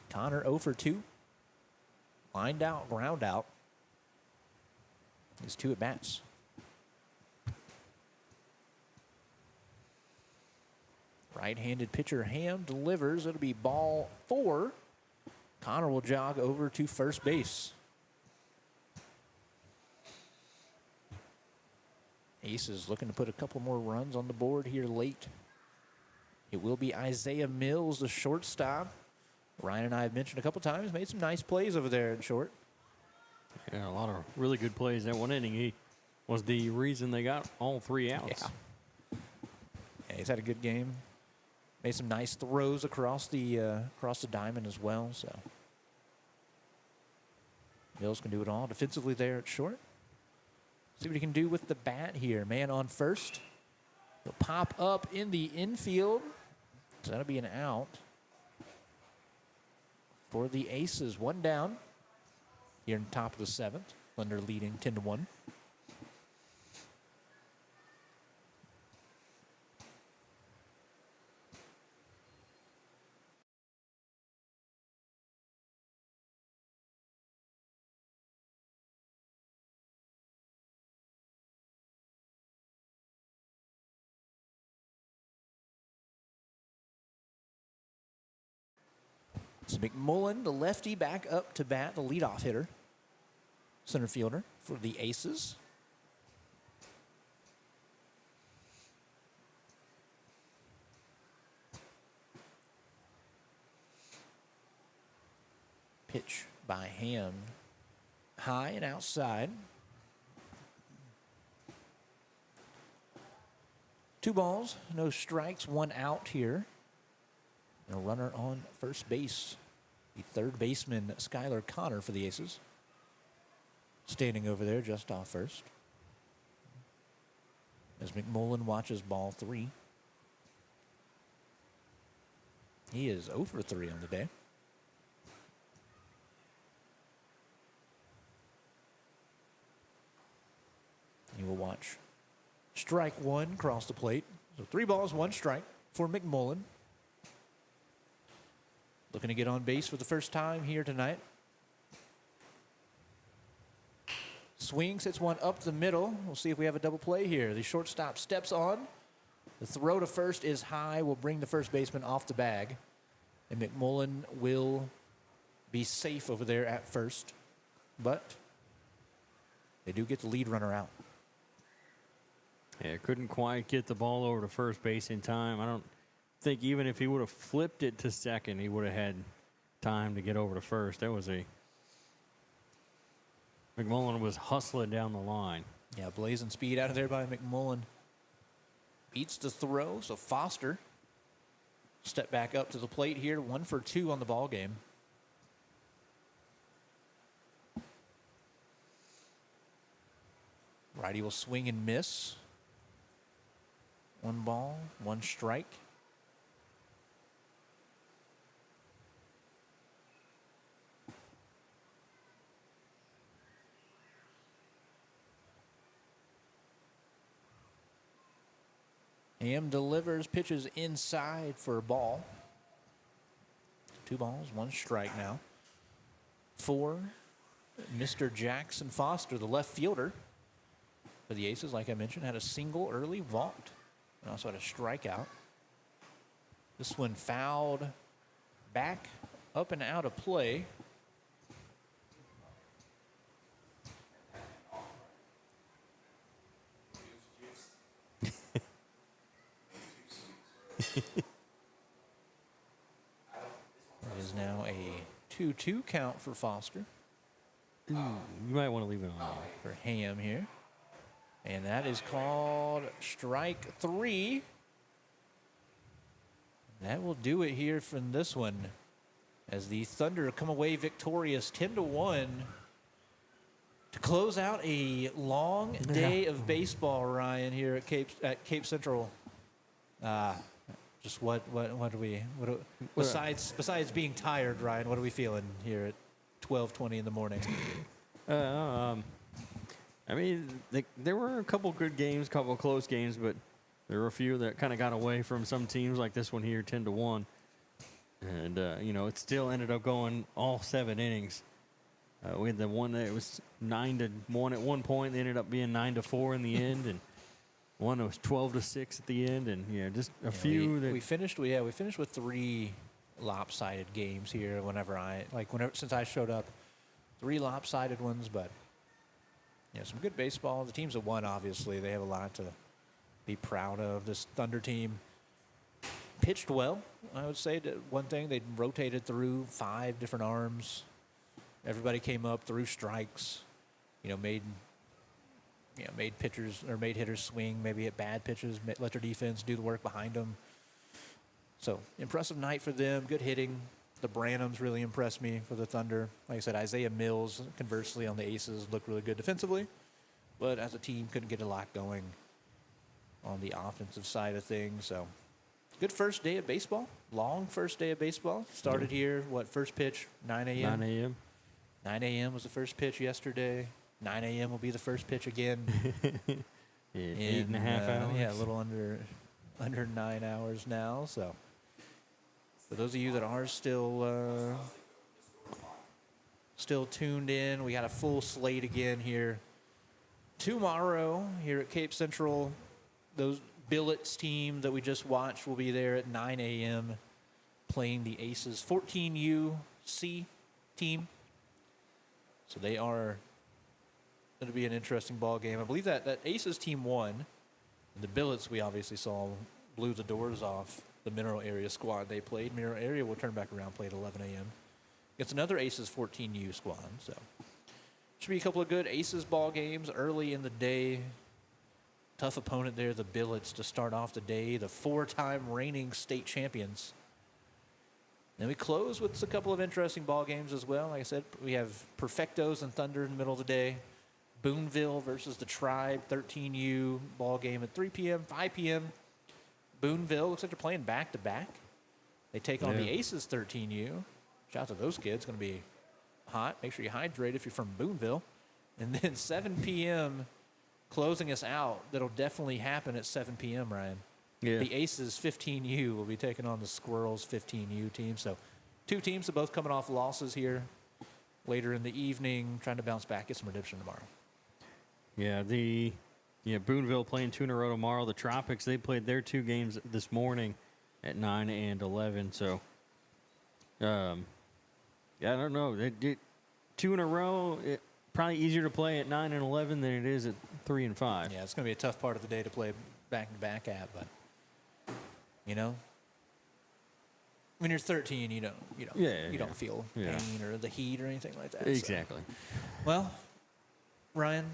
Connor 0 for 2. Lined out, ground out. His 2 at bats. Right-handed pitcher Ham delivers. It'll be ball 4. Connor will jog over to first base. Aces looking to put a couple more runs on the board here late. It will be Isaiah Mills, the shortstop. Ryan and I have mentioned a couple times, made some nice plays over there in short. Yeah, a lot of really good plays that one inning. He was the reason they got all 3 outs. Yeah, he's had a good game. Made some nice throws across the diamond as well. So Mills can do it all defensively there at short. See what he can do with the bat here. Man on first. He'll pop up in the infield. So that'll be an out for the Aces. 1 down here in the top of the 7th. Thunder leading 10-1. It's McMullen, the lefty, back up to bat, the leadoff hitter, center fielder for the Aces. Pitch by Ham, high and outside. 2 balls, no strikes, 1 out here. And a runner on first base. The third baseman, Skylar Connor, for the Aces. Standing over there just off first. As McMullen watches ball 3. He is 0 for 3 on the day. You will watch strike 1 cross the plate. So 3 balls, 1 strike for McMullen. Looking to get on base for the first time here tonight. Swings, hits one up the middle. We'll see if we have a double play here. The shortstop steps on. The throw to first is high. Will bring the first baseman off the bag. And McMullen will be safe over there at first. But they do get the lead runner out. Yeah, couldn't quite get the ball over to first base in time. I don't think even if he would have flipped it to second, he would have had time to get over to first. That was McMullen was hustling down the line. Yeah, blazing speed out of there by McMullen. Beats the throw, so Foster step back up to the plate here. 1 for 2 on the ball game. Righty will swing and miss. 1 ball, 1 strike. Ham delivers, pitches inside for a ball. 2 balls, 1 strike now. For Mr. Jackson Foster, the left fielder for the Aces, like I mentioned, had a single early, walked, and also had a strikeout. This one fouled back, up and out of play. It is now a 2-2 count for Foster. You might want to leave it on. For Ham here. And that is called strike 3. That will do it here from this one, as the Thunder come away victorious 10-1 to close out a long day of baseball, Ryan, here at Cape Central. Just what besides being tired, Ryan, what are we feeling here at 12:20 in the morning? I mean, there were a couple good games, a couple close games, but there were a few that kind of got away from some teams, like this one here, 10-1. And, it still ended up going all 7 innings. We had the one that was 9-1 at one point. They ended up being 9-4 in the end, and one that was 12-6 at the end, and just a few that we finished with 3 lopsided games here. Since I showed up, 3 lopsided ones, but some good baseball. The teams that won, obviously, they have a lot to be proud of. This Thunder team pitched well, I would say. One thing, they rotated through 5 different arms. Everybody came up, threw strikes, made pitchers or made hitters swing maybe at bad pitches, let their defense do the work behind them. So impressive night for them. Good hitting. The Branhams really impressed me for the Thunder. Like I said, Isaiah Mills, conversely, on the Aces looked really good defensively, but as a team couldn't get a lot going on the offensive side of things. So good first day of baseball. Long first day of baseball. Started here, first pitch, 9 a.m.? 9 a.m. 9 a.m. was the first pitch yesterday. 9 a.m. will be the first pitch again. 8.5 hours. Yeah, a little under 9 hours now. So for those of you that are still tuned in, we got a full slate again here tomorrow here at Cape Central. Those Billets team that we just watched will be there at 9 a.m. playing the Aces 14U C team. So they are going to be an interesting ball game. I believe that Aces team won. And the Billets, we obviously saw, blew the doors off the Mineral Area squad they played. Mineral Area will turn back around, play at 11 a.m. It's another Aces 14U squad. So should be a couple of good Aces ball games early in the day. Tough opponent there, the Billets, to start off the day. The 4-time reigning state champions. Then we close with a couple of interesting ball games as well. Like I said, we have Perfectos and Thunder in the middle of the day. Boonville versus the Tribe, 13U ball game at 3 p.m., 5 p.m. Boonville looks like they're playing back-to-back. They take on the Aces 13U. Shout out to those kids. It's going to be hot. Make sure you hydrate if you're from Boonville. And then 7 p.m., closing us out. That'll definitely happen at 7 p.m., Ryan. Yeah. The Aces 15U will be taking on the Squirrels 15U team. So 2 teams are both coming off losses here later in the evening, trying to bounce back, get some redemption tomorrow. Yeah, Boonville playing 2 in a row tomorrow. The Tropics, they played their 2 games this morning at 9 and 11. So, I don't know. They did 2 in a row. Probably easier to play at 9 and 11 than it is at 3 and 5. Yeah, it's going to be a tough part of the day to play back-to-back at, but, when you're 13, you don't feel pain or the heat or anything like that. Exactly. So. Well, Ryan,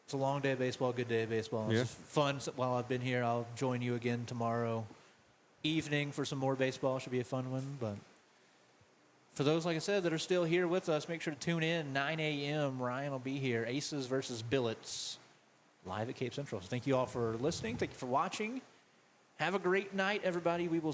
it's a long day of baseball, good day of baseball. It's fun while I've been here. I'll join you again tomorrow evening for some more baseball. Should be a fun one. But for those, like I said, that are still here with us, make sure to tune in. 9 a.m. Ryan will be here. Aces versus Billets live at Cape Central. So thank you all for listening. Thank you for watching. Have a great night, everybody. We will